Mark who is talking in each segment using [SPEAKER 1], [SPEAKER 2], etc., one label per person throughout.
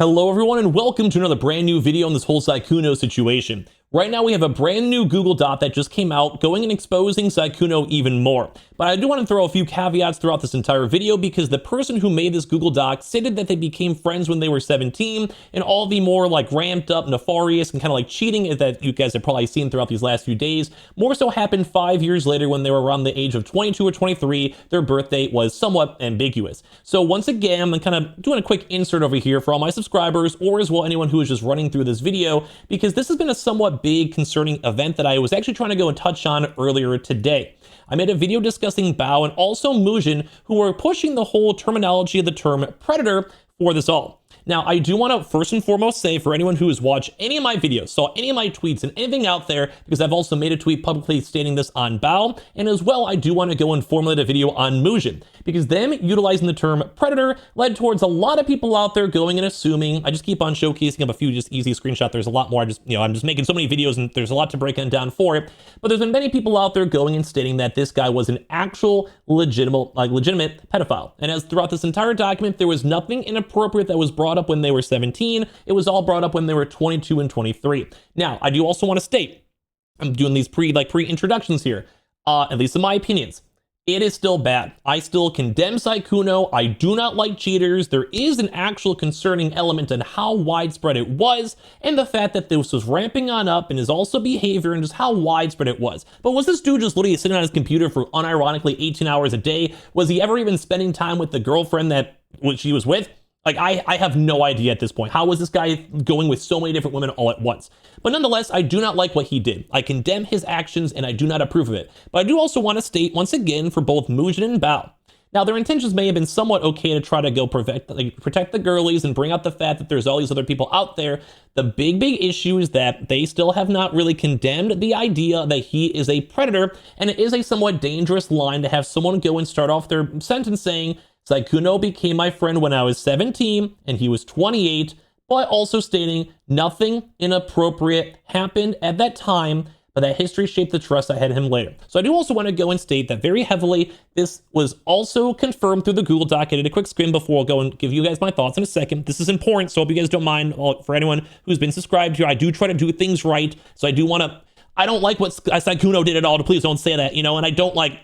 [SPEAKER 1] Hello everyone and welcome to another brand new video on this whole Sykkuno situation. Right now we have a brand new Google Doc that just came out going and exposing Sykkuno even more. But I do want to throw a few caveats throughout this entire video because the person who made this Google Doc stated that they became friends when they were 17 and all the more like ramped up, nefarious and kind of like cheating that you guys have probably seen throughout these last few days more so happened 5 years later when they were around the age of 22 or 23. Their birthday was somewhat ambiguous. So once again, I'm kind of doing a quick insert over here for all my subscribers or as well anyone who is just running through this video because this has been a somewhat big concerning event that I was actually trying to go and touch on earlier today. I made a video discussing Bao and also Mujin, who were pushing the whole terminology of the term predator for this all. Now, I do want to first and foremost say for anyone who has watched any of my videos, saw any of my tweets and anything out there, because I've also made a tweet publicly stating this on Bao, and as well, I do want to go and formulate a video on Mujin, because them utilizing the term predator led towards a lot of people out there going and assuming. I just keep on showcasing up a few just easy screenshots. There's a lot more. I'm just making so many videos and there's a lot to break down for it. But there's been many people out there going and stating that this guy was an actual legitimate pedophile. And as throughout this entire document, there was nothing inappropriate that was brought up when they were 17. It was all brought up when they were 22 and 23. Now, I do also want to state, I'm doing these pre-introductions here, at least in my opinions. It is still bad. I still condemn Sykkuno. I do not like cheaters. There is an actual concerning element in how widespread it was and the fact that this was ramping on up and his also behavior and just how widespread it was. But was this dude just literally sitting on his computer for unironically 18 hours a day? Was he ever even spending time with the girlfriend that she was with? Like, I have no idea at this point. How was this guy going with so many different women all at once? But nonetheless, I do not like what he did. I condemn his actions and I do not approve of it. But I do also want to state once again for both Mujin and Bao. Now, their intentions may have been somewhat okay to try to go protect the girlies and bring out the fact that there's all these other people out there. The big issue is that they still have not really condemned the idea that he is a predator, and it is a somewhat dangerous line to have someone go and start off their sentence saying, Sykkuno became my friend when I was 17 and he was 28, but also stating nothing inappropriate happened at that time, but that history shaped the trust I had in him later. So I do also want to go and state that very heavily, this was also confirmed through the Google Doc. I did a quick skim before I'll go and give you guys my thoughts in a second. This is important, so I hope you guys don't mind. For anyone who's been subscribed here, I do try to do things right. So I don't like what Sykkuno did at all, please don't say that, and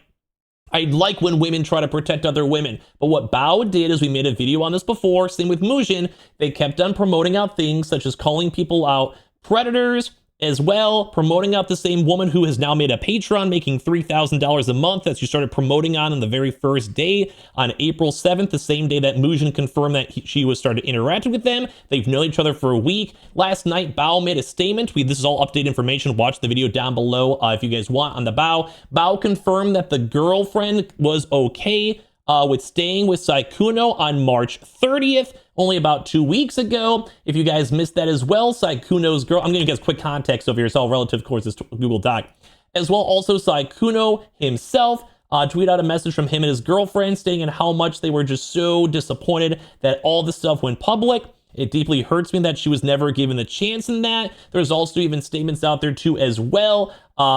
[SPEAKER 1] I like when women try to protect other women. But what Bao did is we made a video on this before. Same with Mujin. They kept on promoting out things such as calling people out predators, as well, promoting out the same woman who has now made a Patreon making $3,000 a month that she started promoting on the very first day on April 7th, the same day that Mujin confirmed that she was started interacting with them. They've known each other for a week. Last night, Bao made a statement. This is all updated information. Watch the video down below if you guys want on the Bao. Bao confirmed that the girlfriend was okay with staying with Sykkuno on March 30th, only about 2 weeks ago. If you guys missed that as well, Sykkuno's girl, I'm gonna give you guys quick context over here, it's all relative, of course, this Google Doc. As well, also Sykkuno himself tweeted out a message from him and his girlfriend stating in how much they were just so disappointed that all this stuff went public. It deeply hurts me that she was never given the chance in that. There's also even statements out there too as well,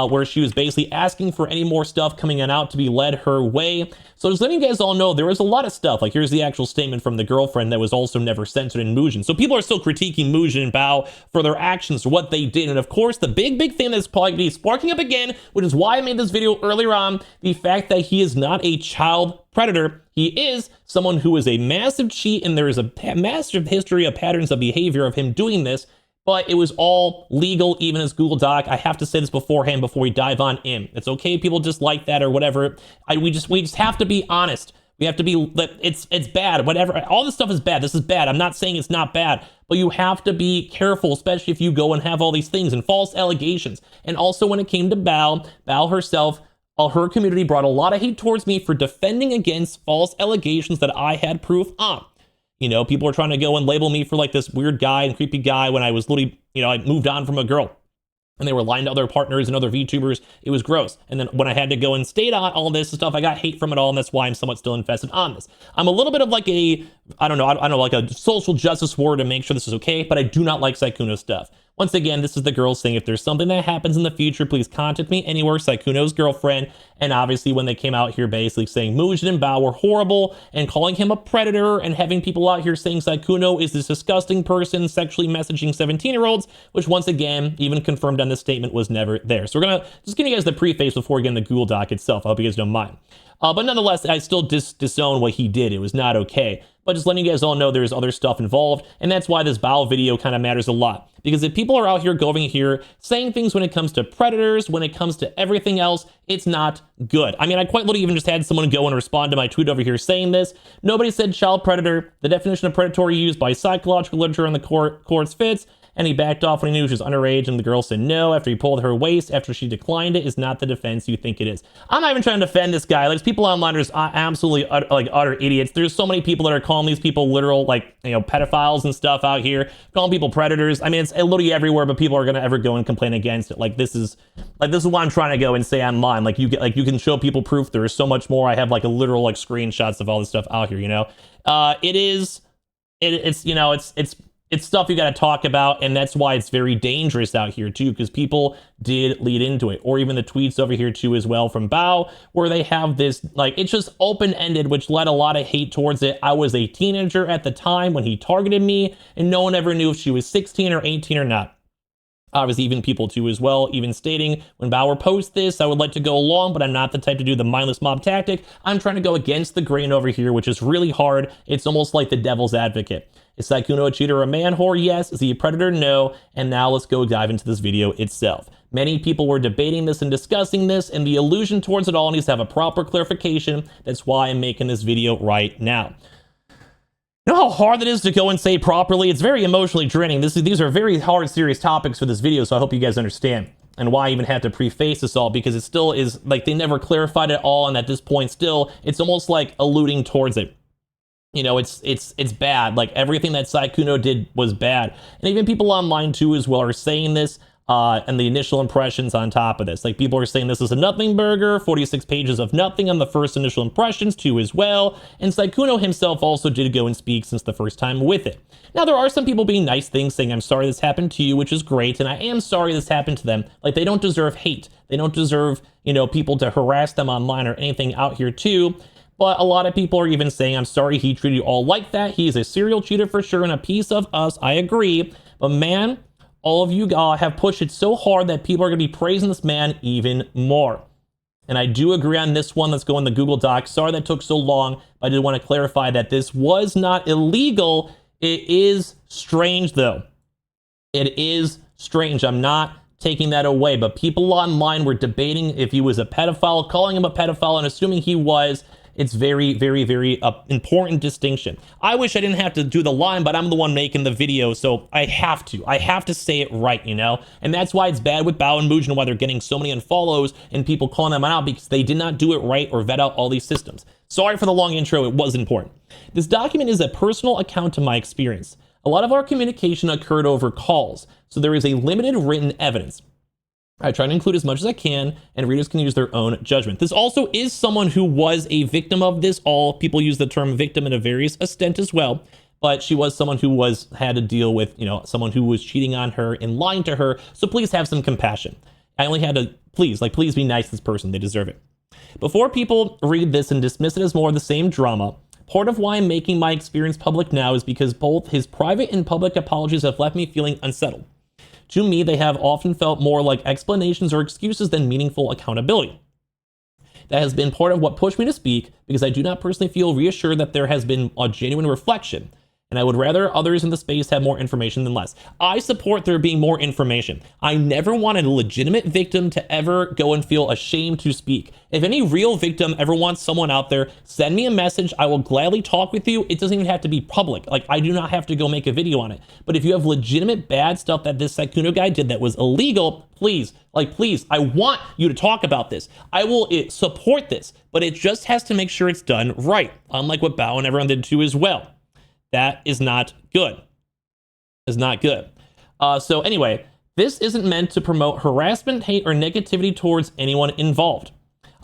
[SPEAKER 1] where she was basically asking for any more stuff coming on out to be led her way. So just letting you guys all know, there was a lot of stuff. Like here's the actual statement from the girlfriend that was also never censored in Mujin. So people are still critiquing Mujin and Bao for their actions, what they did. And of course, the big thing that's probably gonna be sparking up again, which is why I made this video earlier on, the fact that he is not a child predator. He is someone who is a massive cheat, and there is a massive history of patterns of behavior of him doing this, but it was all legal, even as Google Doc. I have to say this beforehand before we dive on in. It's okay, people just like that or whatever. We just have to be honest. We have to be, it's bad, whatever. All this stuff is bad. This is bad. I'm not saying it's not bad, but you have to be careful, especially if you go and have all these things and false allegations. And also when it came to Bao herself, her community brought a lot of hate towards me for defending against false allegations that I had proof on. People are trying to go and label me for like this weird guy and creepy guy when I was literally, I moved on from a girl. And they were lying to other partners and other VTubers. It was gross. And then when I had to go and state on all this stuff, I got hate from it all, and that's why I'm somewhat still infested on this. I'm a little bit of like a I don't know, like a social justice war to make sure this is okay, but I do not like Sykkuno stuff. Once again, this is the girl saying, if there's something that happens in the future, please contact me anywhere, Sykkuno's girlfriend. And obviously when they came out here basically saying Mugen and Bao were horrible and calling him a predator and having people out here saying Sykkuno is this disgusting person sexually messaging 17-year-olds, which once again, even confirmed on this statement, was never there. So we're gonna just give you guys the preface before getting the Google Doc itself. I hope you guys don't mind. But nonetheless, I still disown what he did. It was not okay. But just letting you guys all know there's other stuff involved, and that's why this Bao video kind of matters a lot. Because if people are out here going here, saying things when it comes to predators, when it comes to everything else, it's not good. I mean, I quite literally even just had someone go and respond to my tweet over here saying this. Nobody said child predator. The definition of predatory used by psychological literature in the courts fits. And he backed off when he knew she was underage, and the girl said no after he pulled her waist after she declined it is not the defense you think it is. I'm not even trying to defend this guy. Like, people online are just absolutely utter idiots. There's so many people that are calling these people literal, like, you know, pedophiles and stuff out here, calling people predators. I mean, it's literally everywhere, but people are gonna ever go and complain against it. Like, this is what I'm trying to go and say online. Like, you can show people proof. There is so much more. I have like a literal like screenshots of all this stuff out here. You know, it's stuff you got to talk about, and that's why it's very dangerous out here too, because people did lead into it. Or even the tweets over here too as well from Bao, where they have this, like, it's just open-ended, which led a lot of hate towards it. I was a teenager at the time when he targeted me, and no one ever knew if she was 16 or 18 or not. Obviously, even people too as well, even stating, when Bauer posts this, I would like to go along, but I'm not the type to do the mindless mob tactic. I'm trying to go against the grain over here, which is really hard. It's almost like the devil's advocate. Is Sykkuno a cheater or a man whore? Yes. Is he a predator? No. And now let's go dive into this video itself. Many people were debating this and discussing this, and the allusion towards it all needs to have a proper clarification. That's why I'm making this video right now. You know how hard it is to go and say properly? It's very emotionally draining. These are very hard, serious topics for this video, so I hope you guys understand. And why I even have to preface this all, because it still is, like, they never clarified it all, and at this point still, it's almost like alluding towards it. You know, it's bad. Like, everything that Sykkuno did was bad. And even people online too as well are saying this, and the initial impressions on top of this. Like, people are saying this is a nothing burger, 46 pages of nothing on the first initial impressions too as well. And Sykkuno himself also did go and speak since the first time with it. Now, there are some people being nice things, saying, I'm sorry this happened to you, which is great, and I am sorry this happened to them. Like, they don't deserve hate. They don't deserve, you know, people to harass them online or anything out here too. But a lot of people are even saying, I'm sorry he treated you all like that. He's a serial cheater for sure and a piece of us. I agree. But man, all of you have pushed it so hard that people are going to be praising this man even more. And I do agree on this one. Let's go in the Google Doc. Sorry that took so long. But I did want to clarify that this was not illegal. It is strange, though. It is strange. I'm not taking that away. But people online were debating if he was a pedophile, calling him a pedophile, and assuming he was. It's very, very, very important distinction. I wish I didn't have to do the line, but I'm the one making the video, so I have to say it right, you know? And that's why it's bad with Bao and Mugen, why they're getting so many unfollows and people calling them out, because they did not do it right or vet out all these systems. Sorry for the long intro, it was important. This document is a personal account of my experience. A lot of our communication occurred over calls, so there is a limited written evidence. I try to include as much as I can, and readers can use their own judgment. This also is someone who was a victim of this. All people use the term victim in a various extent as well, but she was someone who had to deal with, you know, someone who was cheating on her and lying to her. So please have some compassion. I only had to, please be nice to this person. They deserve it. Before people read this and dismiss it as more of the same drama, part of why I'm making my experience public now is because both his private and public apologies have left me feeling unsettled. To me, they have often felt more like explanations or excuses than meaningful accountability. That has been part of what pushed me to speak, because I do not personally feel reassured that there has been a genuine reflection, and I would rather others in the space have more information than less. I support there being more information. I never wanted a legitimate victim to ever go and feel ashamed to speak. If any real victim ever wants someone out there, send me a message. I will gladly talk with you. It doesn't even have to be public. Like, I do not have to go make a video on it. But if you have legitimate bad stuff that this Sykkuno guy did that was illegal, please, I want you to talk about this. I will support this, but it just has to make sure it's done right. Unlike what Bao and everyone did too as well. That is not good. It's not good. So anyway, this isn't meant to promote harassment, hate, or negativity towards anyone involved.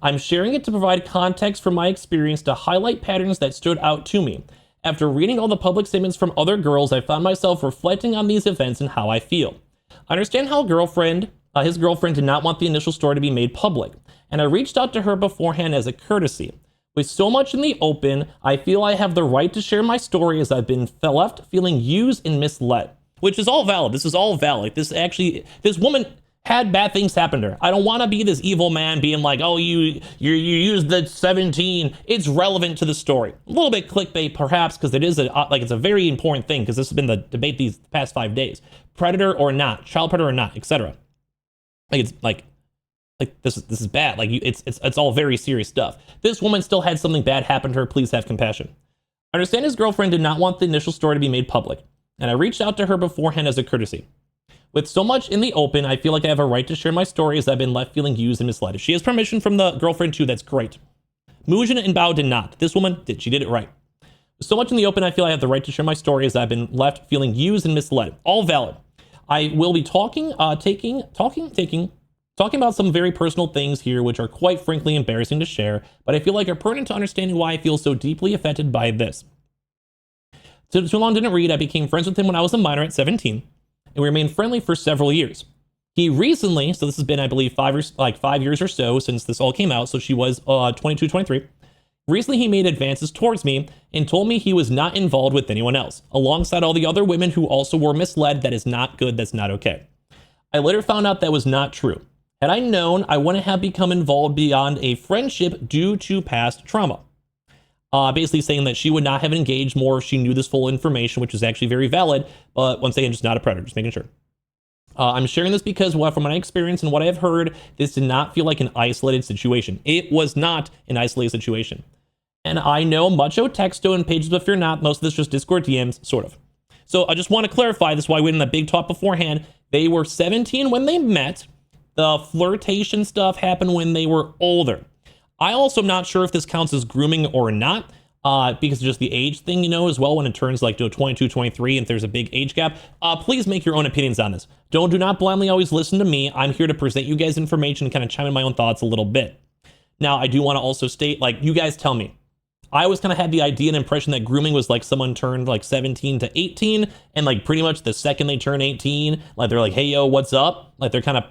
[SPEAKER 1] I'm sharing it to provide context from my experience to highlight patterns that stood out to me. After reading all the public statements from other girls, I found myself reflecting on these events and how I feel. I understand how his girlfriend did not want the initial story to be made public, and I reached out to her beforehand as a courtesy. With so much in the open, I feel I have the right to share my story as I've been left feeling used and misled. Which is all valid. This is all valid. This woman had bad things happen to her. I don't want to be this evil man being like, oh, you used the 17. It's relevant to the story. A little bit clickbait, perhaps, because it is it's a very important thing, because this has been the debate these past 5 days. Predator or not, child predator or not, etc. This is bad. It's all very serious stuff. This woman still had something bad happen to her. Please have compassion. I understand his girlfriend did not want the initial story to be made public, and I reached out to her beforehand as a courtesy. With so much in the open, I feel like I have a right to share my story as I've been left feeling used and misled. If she has permission from the girlfriend too, that's great. Mujin and Bao did not. This woman did. She did it right. With so much in the open, I feel I have the right to share my story as I've been left feeling used and misled. All valid. I will be talking about some very personal things here, which are quite frankly embarrassing to share, but I feel like are pertinent to understanding why I feel so deeply affected by this. Too long didn't read. I became friends with him when I was a minor at 17. And we remained friendly for several years. He recently, so this has been, I believe, 5 years or so since this all came out, so she was 22, 23. Recently, he made advances towards me and told me he was not involved with anyone else, alongside all the other women who also were misled. That is not good, that's not okay. I later found out that was not true. Had I known, I wouldn't have become involved beyond a friendship due to past trauma. Basically saying that she would not have engaged more if she knew this full information, which is actually very valid, but once again, just not a predator, just making sure. I'm sharing this because from my experience and what I have heard, this did not feel like an isolated situation. It was not an isolated situation. And I know mucho texto and pages, but fear not, most of this just Discord DMs, sort of. So I just want to clarify, this is why we went in the big talk beforehand. They were 17 when they met. The flirtation stuff happened when they were older. I also am not sure if this counts as grooming or not, because of just the age thing, as well, when it turns like to 22, 23, and if there's a big age gap. Please make your own opinions on this. Do not blindly always listen to me. I'm here to present you guys information and kind of chime in my own thoughts a little bit. Now, I do want to also state, you guys tell me. I always kind of had the idea and impression that grooming was like someone turned like 17 to 18, and pretty much the second they turn 18, they're like, hey, yo, what's up? They're kind of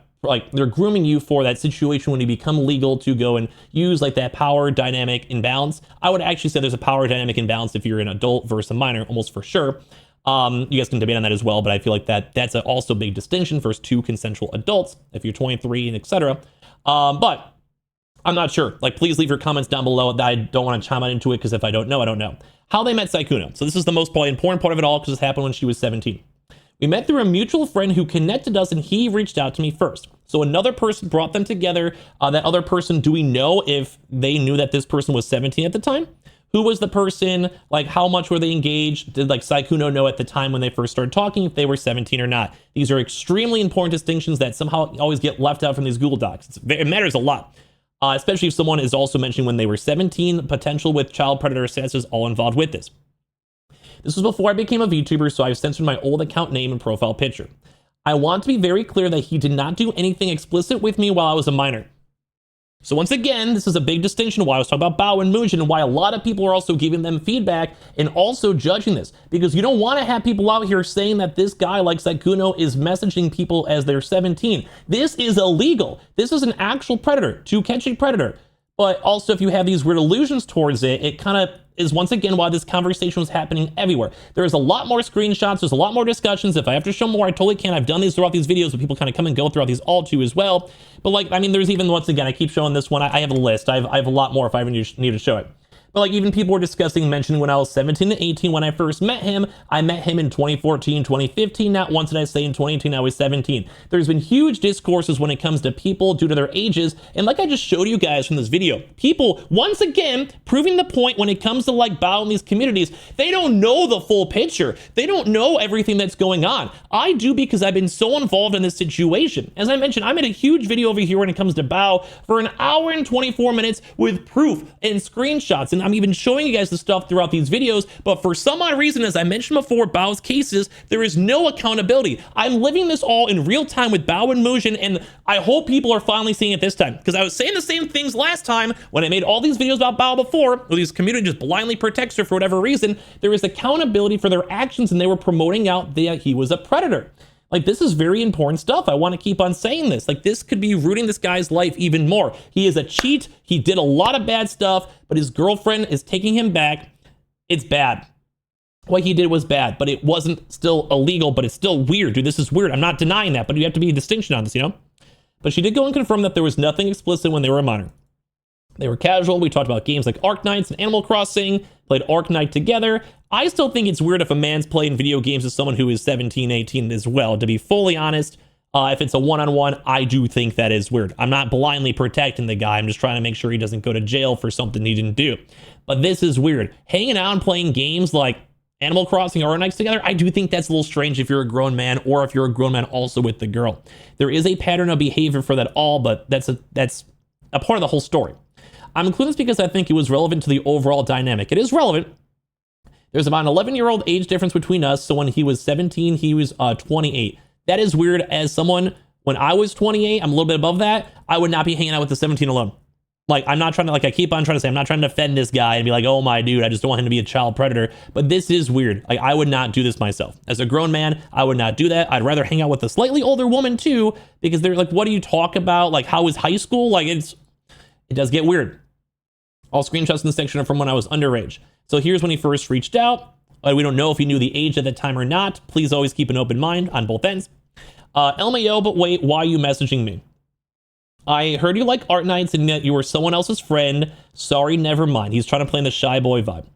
[SPEAKER 1] they're grooming you for that situation when you become legal to go and use that power dynamic imbalance. I would actually say there's a power dynamic imbalance if you're an adult versus a minor, almost for sure. You guys can debate on that as well, but I feel like that's also a big distinction versus two consensual adults if you're 23 and etc. But I'm not sure. Please leave your comments down below. I don't want to chime into it, because if I don't know, I don't know. How they met Sykkuno. So this is the most important part of it all, because this happened when she was 17. We met through a mutual friend who connected us, and he reached out to me first. So another person brought them together. That other person, do we know if they knew that this person was 17 at the time? Who was the person? How much were they engaged? Did Sykkuno know at the time when they first started talking if they were 17 or not? These are extremely important distinctions that somehow always get left out from these Google Docs. It matters a lot, especially if someone is also mentioning when they were 17, potential with child predator statuses all involved with this. This was before I became a VTuber, so I've censored my old account name and profile picture. I want to be very clear that he did not do anything explicit with me while I was a minor. So once again, this is a big distinction why I was talking about Bao and Mujin, and why a lot of people are also giving them feedback and also judging this. Because you don't want to have people out here saying that this guy like Sykkuno is messaging people as they're 17. This is illegal. This is an actual predator to catch a predator. But also, if you have these weird illusions towards it, it kind of is once again why this conversation was happening everywhere. There's a lot more screenshots, there's a lot more discussions. If I have to show more, I totally can. I've done these throughout these videos, but people kind of come and go throughout these all too as well. But there's even, once again, I keep showing this one. I have a list. I have a lot more if I even need to show it. But even people were discussing, mentioning when I was 17 to 18, when I first met him. I met him in 2014, 2015. Not once did I say in 2018 I was 17. There's been huge discourses when it comes to people due to their ages. And like I just showed you guys from this video, people, once again, proving the point when it comes to Bao in these communities, they don't know the full picture. They don't know everything that's going on. I do, because I've been so involved in this situation. As I mentioned, I made a huge video over here when it comes to Bao for 1 hour and 24 minutes with proof and screenshots and and I'm even showing you guys the stuff throughout these videos, but for some odd reason, as I mentioned before, Bao's cases, there is no accountability. I'm living this all in real time with Bao and Mujin, and I hope people are finally seeing it this time, because I was saying the same things last time when I made all these videos about Bao before, where this community just blindly protects her for whatever reason. There is accountability for their actions, and they were promoting out that he was a predator. Like, this is very important stuff. I want to keep on saying this. Like, this could be rooting this guy's life even more. He is a cheat. He did a lot of bad stuff, but his girlfriend is taking him back. It's bad. What he did was bad, but it wasn't still illegal, but it's still weird. Dude, this is weird. I'm not denying that, but you have to be a distinction on this, you know? But she did go and confirm that there was nothing explicit when they were a minor. They were casual. We talked about games like Arknights and Animal Crossing, played Arknight together. I still think it's weird if a man's playing video games with someone who is 17, 18 as well. To be fully honest, if it's a one-on-one, I do think that is weird. I'm not blindly protecting the guy. I'm just trying to make sure he doesn't go to jail for something he didn't do. But this is weird. Hanging out and playing games like Animal Crossing or Arknights together, I do think that's a little strange if you're a grown man or if you're a grown man also with the girl. There is a pattern of behavior for that all, but that's a part of the whole story. I'm including this because I think it was relevant to the overall dynamic. It is relevant. There's about an 11-year-old age difference between us. So when he was 17, he was 28. That is weird. As someone, when I was 28, I'm a little bit above that. I would not be hanging out with the 17 alone. Like, I'm not trying to, like, I keep on trying to say, I'm not trying to defend this guy and be like, oh my dude, I just don't want him to be a child predator. But this is weird. Like, I would not do this myself. As a grown man, I would not do that. I'd rather hang out with a slightly older woman too, because they're like, what do you talk about? Like, how is high school? Like, it does get weird. All screenshots in this section are from when I was underage. So here's when he first reached out. We don't know if he knew the age at the time or not. Please always keep an open mind on both ends. LMAO, but wait, why are you messaging me? I heard you like Arknights and that you were someone else's friend. Sorry, never mind. He's trying to play in the shy boy vibe.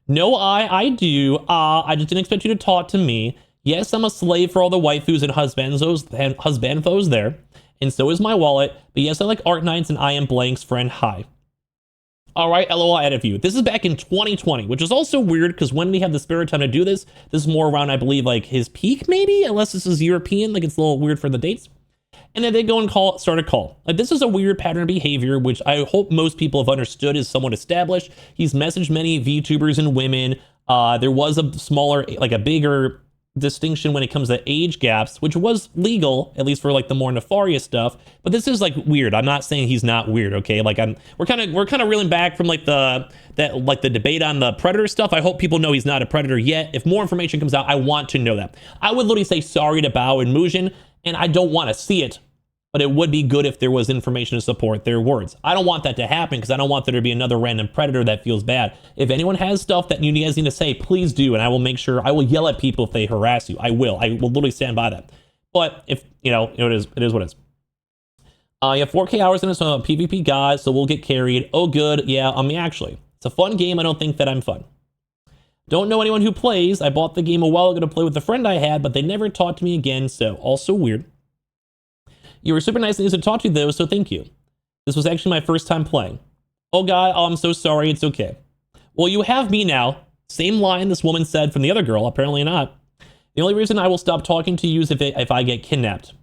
[SPEAKER 1] No, I do. I just didn't expect you to talk to me. Yes, I'm a slave for all the waifus and husbandfos there. And so is my wallet. But yes, I like Arknights and I am blank's friend. Hi. All right, LOL, I added you. This is back in 2020, which is also weird because when we have the spare time to do this, this is more around, I believe, like his peak, maybe, unless this is European. Like, it's a little weird for the dates. And then they go and start a call. Like, this is a weird pattern of behavior, which I hope most people have understood is somewhat established. He's messaged many VTubers and women. There was a smaller, like a bigger distinction when it comes to age gaps, which was legal, at least for like the more nefarious stuff. But this is like weird. I'm not saying he's not weird, okay? Like we're kind of reeling back from like the debate on the predator stuff. I hope people know he's not a predator yet. If more information comes out, I want to know that. I would literally say sorry to Bao and Mujin, and I don't want to see it, but it would be good if there was information to support their words. I don't want that to happen because I don't want there to be another random predator that feels bad. If anyone has stuff that you guys need to say, please do, and I will make sure, I will yell at people if they harass you. I will literally stand by that. But if, it is what it is. You have 4K hours in it, so I'm a PvP guy, so we'll get carried. Oh, good. Yeah, actually. It's a fun game. I don't think that I'm fun. Don't know anyone who plays. I bought the game a while ago to play with a friend I had, but they never talked to me again, so also weird. You were super nice and easy to talk to though, so thank you. This was actually my first time playing. Oh god, I'm so sorry, it's okay. Well, you have me now. Same line this woman said from the other girl, apparently not. The only reason I will stop talking to you is if I get kidnapped.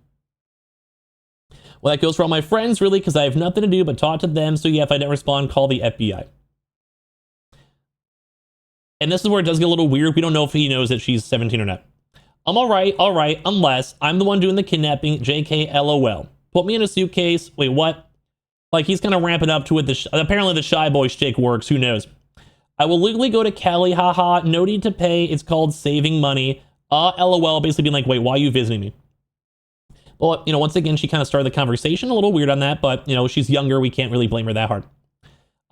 [SPEAKER 1] Well, that goes for all my friends, really, because I have nothing to do but talk to them, so yeah, if I don't respond, call the FBI. And this is where it does get a little weird. We don't know if he knows that she's 17 or not. I'm all right, unless I'm the one doing the kidnapping, JK, LOL. Put me in a suitcase. Wait, what? Like, he's kind of ramping up to it. Apparently the shy boy shtick works, who knows? I will legally go to Cali, haha, no need to pay. It's called saving money. LOL, basically being like, wait, why are you visiting me? Well, once again, she kind of started the conversation. A little weird on that, but, she's younger. We can't really blame her that hard.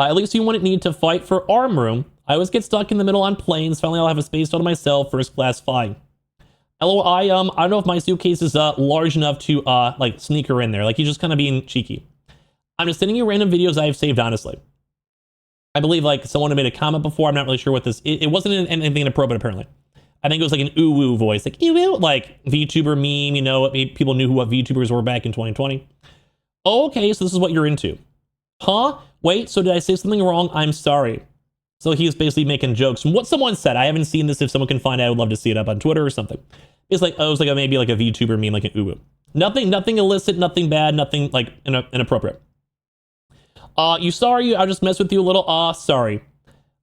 [SPEAKER 1] At least you wouldn't need to fight for arm room. I always get stuck in the middle on planes. Finally, I'll have a space all to myself, first class flying. LOL, I don't know if my suitcase is large enough to like sneak her in there. Like, he's just kind of being cheeky. I'm just sending you random videos I have saved, honestly. I believe like someone made a comment before. I'm not really sure what this. It wasn't anything inappropriate apparently. I think it was like an ooh-woo voice, like ooh-woo, like VTuber meme. People knew what VTubers were back in 2020. Oh, okay, so this is what you're into, huh? Wait, so did I say something wrong? I'm sorry. So he's basically making jokes from what someone said. I haven't seen this. If someone can find it, I would love to see it up on Twitter or something. It's like, oh, it was like maybe like a VTuber meme, like an ooh-woo. Nothing illicit, nothing bad, nothing like inappropriate. You sorry? I'll just mess with you a little. Sorry.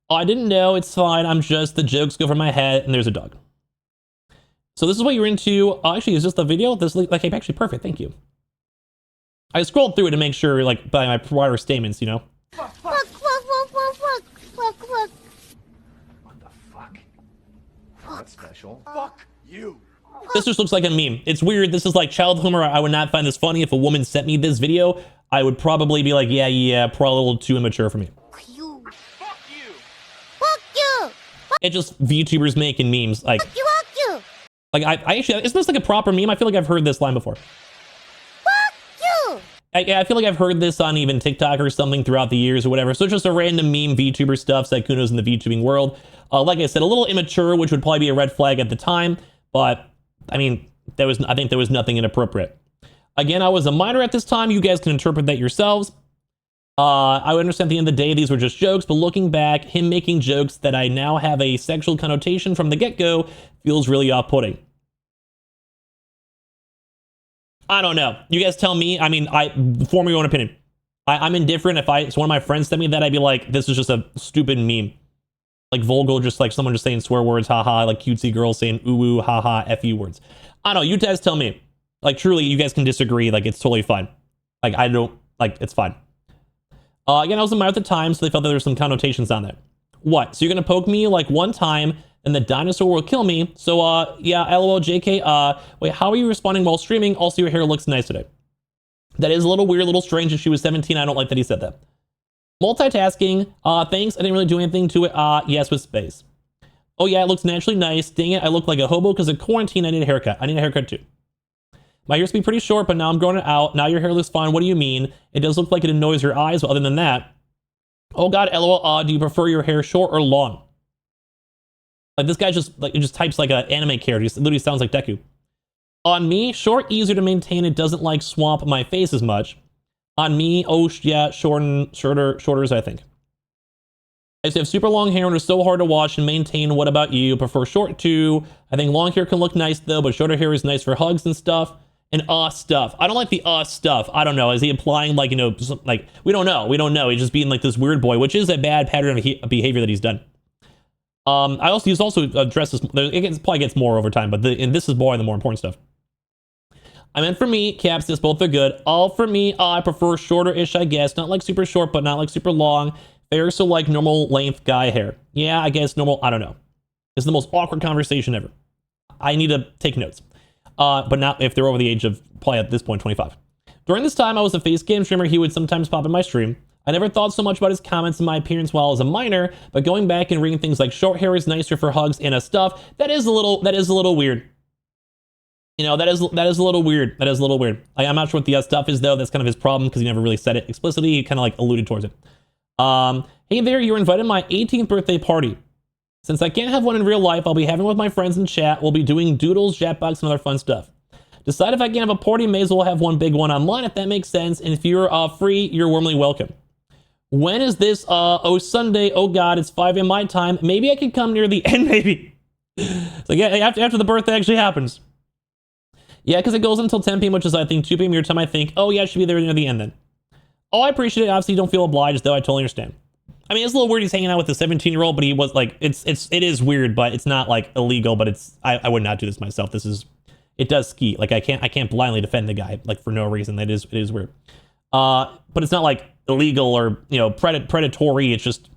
[SPEAKER 1] Oh, I didn't know. It's fine. I'm just, the jokes go over my head, and there's a dog. So this is what you're into. Actually, is this the video? This like actually perfect. Thank you. I scrolled through it to make sure, like, by my prior statements, you know.
[SPEAKER 2] Fuck, fuck, fuck, fuck, fuck, fuck, fuck.
[SPEAKER 3] What the fuck? That's special. Fuck you.
[SPEAKER 1] This just looks like a meme. It's weird. This is like child humor. I would not find this funny. If a woman sent me this video, I would probably be like, yeah, probably a little too immature for me.
[SPEAKER 2] Fuck you.
[SPEAKER 3] Fuck you.
[SPEAKER 2] Fuck you.
[SPEAKER 1] It's just VTubers making memes. Like,
[SPEAKER 2] Fuck you, fuck you.
[SPEAKER 1] like I actually, isn't this like a proper meme? I feel like I've heard this line before.
[SPEAKER 2] Fuck you.
[SPEAKER 1] I feel like I've heard this on even TikTok or something throughout the years or whatever. So it's just a random meme VTuber stuff. Sykkuno's in the VTubing world. Like I said, a little immature, which would probably be a red flag at the time. But I mean, I think there was nothing inappropriate. Again, I was a minor at this time. You guys can interpret that yourselves. I would understand at the end of the day, these were just jokes, but looking back, him making jokes that I now have a sexual connotation from the get-go feels really off-putting. I don't know. You guys tell me. I mean, form your own opinion. I'm indifferent. If one of my friends sent me that, I'd be like, this is just a stupid meme. Like vulgar, just like someone just saying swear words, haha, like cutesy girls saying ooh, ooh, haha, fu words. I don't know. You guys tell me. Like, truly, you guys can disagree. Like, it's totally fine. Like, I don't, like, it's fine. Again, I was a minor at the time, so they felt that there were some connotations on that. What? So you're going to poke me, like, one time, and the dinosaur will kill me? So, yeah, LOL, JK, wait, how are you responding while streaming? Also, your hair looks nice today. That is a little weird, a little strange. If she was 17, I don't like that he said that. Multitasking, thanks, I didn't really do anything to it. Yes, with space. Oh, yeah, it looks naturally nice. Dang it, I look like a hobo because of quarantine. I need a haircut. I need a haircut, too. My hair used to be pretty short, but now I'm growing it out. Now your hair looks fine. What do you mean? It does look like it annoys your eyes, but other than that, oh god, LOL, do you prefer your hair short or long? Like, this guy just types like an anime character. It literally sounds like Deku. On me, short, easier to maintain. It doesn't like swamp my face as much. On me, oh yeah, shorter, I think. I used to have super long hair and it's so hard to wash and maintain. What about you? Prefer short too. I think long hair can look nice though, but shorter hair is nice for hugs and stuff. And stuff. I don't like the stuff. I don't know. Is he implying like, you know, like, we don't know. We don't know. He's just being like this weird boy, which is a bad pattern of behavior that he's done. He's also addressed this. It probably gets more over time, but and this is more the more important stuff. I meant for me, caps, this both are good. All for me, I prefer shorter-ish, I guess. Not like super short, but not like super long. Fair, so like normal length guy hair. Yeah, I guess normal, I don't know. This is the most awkward conversation ever. I need to take notes. But not if they're over the age of, probably at this point, 25. During this time, I was a face game streamer. He would sometimes pop in my stream. I never thought so much about his comments and my appearance while I was a minor, but going back and reading things like short hair is nicer for hugs and stuff, that is a little weird. You know, that is a little weird. That is a little weird. I'm not sure what the stuff is though. That's kind of his problem because he never really said it explicitly. He kind of like alluded towards it. Hey there, you're invited to my 18th birthday party. Since I can't have one in real life, I'll be having one with my friends in chat. We'll be doing doodles, Japbox, and other fun stuff. Decide if I can have a party, may as well have one big one online if that makes sense. And if you're free, you're warmly welcome. When is this? Oh, Sunday. Oh God, it's 5 a.m. my time. Maybe I could come near the end, maybe. So yeah, after the birthday actually happens. Yeah, because it goes until 10 p.m., which is, I think, 2 p.m. your time, I think. Oh, yeah, I should be there near the end then. Oh, I appreciate it. Obviously, you don't feel obliged, though. I totally understand. I mean, it's a little weird he's hanging out with a 17-year-old, but he was like, it is weird, but it's not like illegal, but I would not do this myself. It does ski. Like, I can't blindly defend the guy, like, for no reason. It is weird. But it's not like illegal or, you know, predatory. It's just,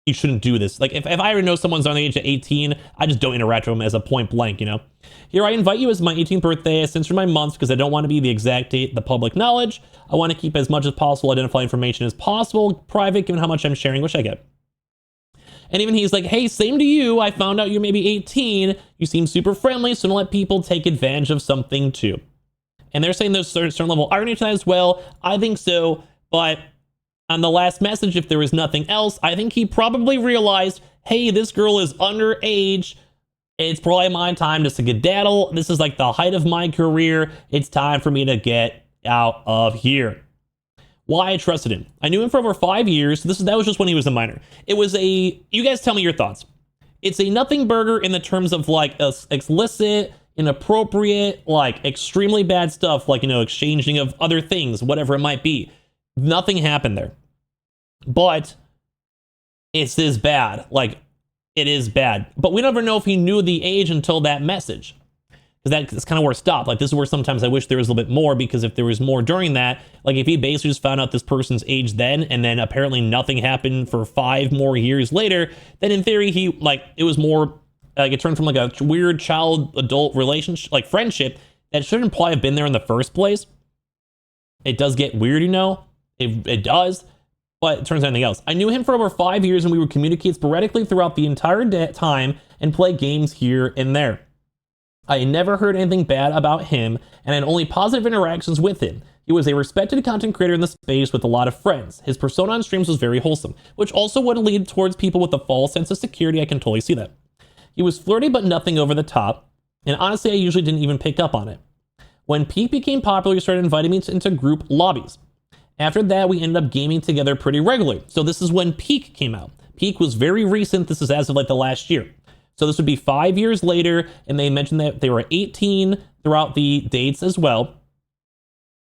[SPEAKER 1] you shouldn't do this. Like, if I already know someone's on the age of 18, I just don't interact with them as a point blank, you know? Here, I invite you as my 18th birthday, censor my months because I don't want to be the exact date, the public knowledge. I want to keep as much as possible identified information as possible, private, given how much I'm sharing, which I get. And even he's like, hey, same to you. I found out you're maybe 18. You seem super friendly, so don't let people take advantage of something too. And they're saying there's a certain level of irony to that as well. I think so, but on the last message, if there was nothing else, I think he probably realized, hey, this girl is underage. It's probably my time to skedaddle. This is like the height of my career. It's time for me to get out of here. Why I trusted him. I knew him for over 5 years. That was just when he was a minor. It was you guys tell me your thoughts. It's a nothing burger in the terms of like explicit, inappropriate, like extremely bad stuff, like, you know, exchanging of other things, whatever it might be. Nothing happened there. But it's this bad. Like, it is bad. But we never know if he knew the age until that message. Because that's kind of where it stopped. Like, this is where sometimes I wish there was a little bit more, because if there was more during that, like if he basically just found out this person's age then, and then apparently nothing happened for 5 more years later, then in theory, he, like, it was more, like, it turned from like a weird child-adult relationship, like friendship, that shouldn't probably have been there in the first place. It does get weird, you know? It does. But it turns out anything else. I knew him for over 5 years, and we would communicate sporadically throughout the entire time and play games here and there. I never heard anything bad about him, and had only positive interactions with him. He was a respected content creator in the space with a lot of friends. His persona on streams was very wholesome, which also would lead towards people with a false sense of security. I can totally see that. He was flirty, but nothing over the top, and honestly, I usually didn't even pick up on it. When Peak became popular, he started inviting me into group lobbies. After that, we ended up gaming together pretty regularly. So this is when Peak came out. Peak was very recent. This is as of like the last year. So this would be 5 years later, and they mentioned that they were 18 throughout the dates as well.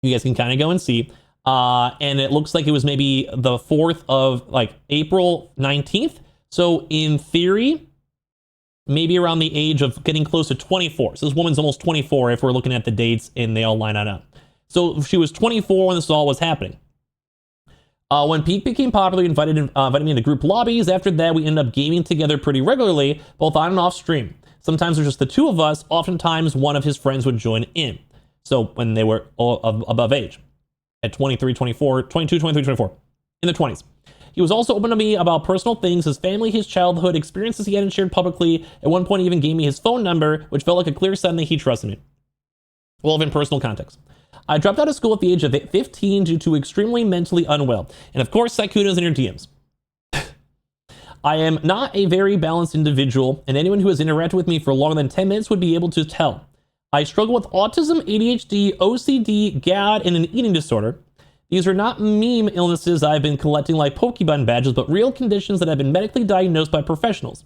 [SPEAKER 1] You guys can kind of go and see. And it looks like it was maybe the 4th of like April 19th. So in theory, maybe around the age of getting close to 24. So this woman's almost 24 if we're looking at the dates and they all line on up. So she was 24 when this all was happening. When Peak became popular, he invited me into group lobbies. After that, we ended up gaming together pretty regularly, both on and off stream. Sometimes it was just the two of us. Oftentimes, one of his friends would join in. So when they were all above age, at 23, 24, 22, 23, 24, in the 20s. He was also open to me about personal things, his family, his childhood, experiences he hadn't shared publicly. At one point, he even gave me his phone number, which felt like a clear sign that he trusted me. Well, in personal context. I dropped out of school at the age of 15 due to extremely mentally unwell. And of course, Sykkuno's in your DMs. I am not a very balanced individual, and anyone who has interacted with me for longer than 10 minutes would be able to tell. I struggle with autism, ADHD, OCD, GAD, and an eating disorder. These are not meme illnesses I've been collecting like Pokemon badges, but real conditions that have been medically diagnosed by professionals.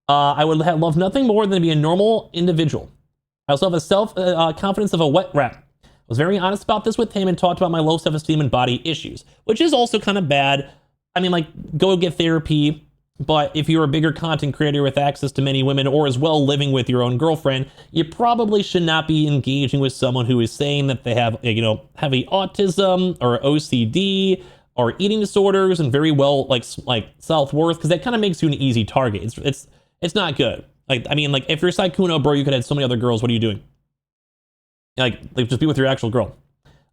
[SPEAKER 1] I would love nothing more than to be a normal individual. I also have a self-confidence of a wet rat. I was very honest about this with him and talked about my low self-esteem and body issues, which is also kind of bad. I mean, like, go get therapy, but if you're a bigger content creator with access to many women, or as well living with your own girlfriend, you probably should not be engaging with someone who is saying that they have, you know, heavy autism or OCD or eating disorders and very well like self-worth, because that kind of makes you an easy target. It's not good. Like, I mean, like, if you're Sykkuno, bro, you could have so many other girls. What are you doing? Like, just be with your actual girl.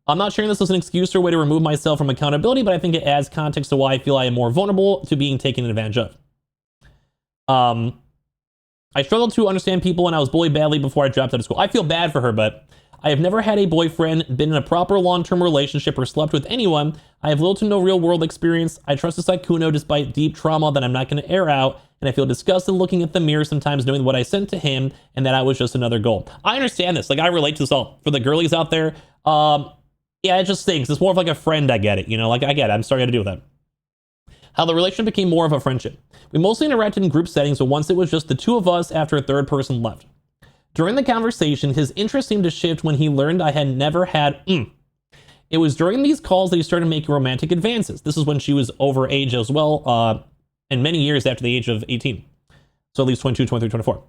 [SPEAKER 1] I'm not sharing this as an excuse or a way to remove myself from accountability, but I think it adds context to why I feel I am more vulnerable to being taken advantage of. I struggled to understand people and I was bullied badly before I dropped out of school. I feel bad for her, but I have never had a boyfriend, been in a proper long-term relationship, or slept with anyone. I have little to no real-world experience. I trust Sykkuno despite deep trauma that I'm not going to air out, and I feel disgusted looking at the mirror sometimes knowing what I sent to him and that I was just another goal. I understand this. Like, I relate to this all. For the girlies out there, yeah, it just stinks. It's more of like a friend, I get it. You know, like, I get it. I'm sorry I had to deal with that. How the relationship became more of a friendship. We mostly interacted in group settings, but once it was just the two of us after a third person left. During the conversation, his interest seemed to shift when he learned I had never had It was during these calls that he started making romantic advances. This is when she was over age as well, and many years after the age of 18. So at least 22, 23, 24.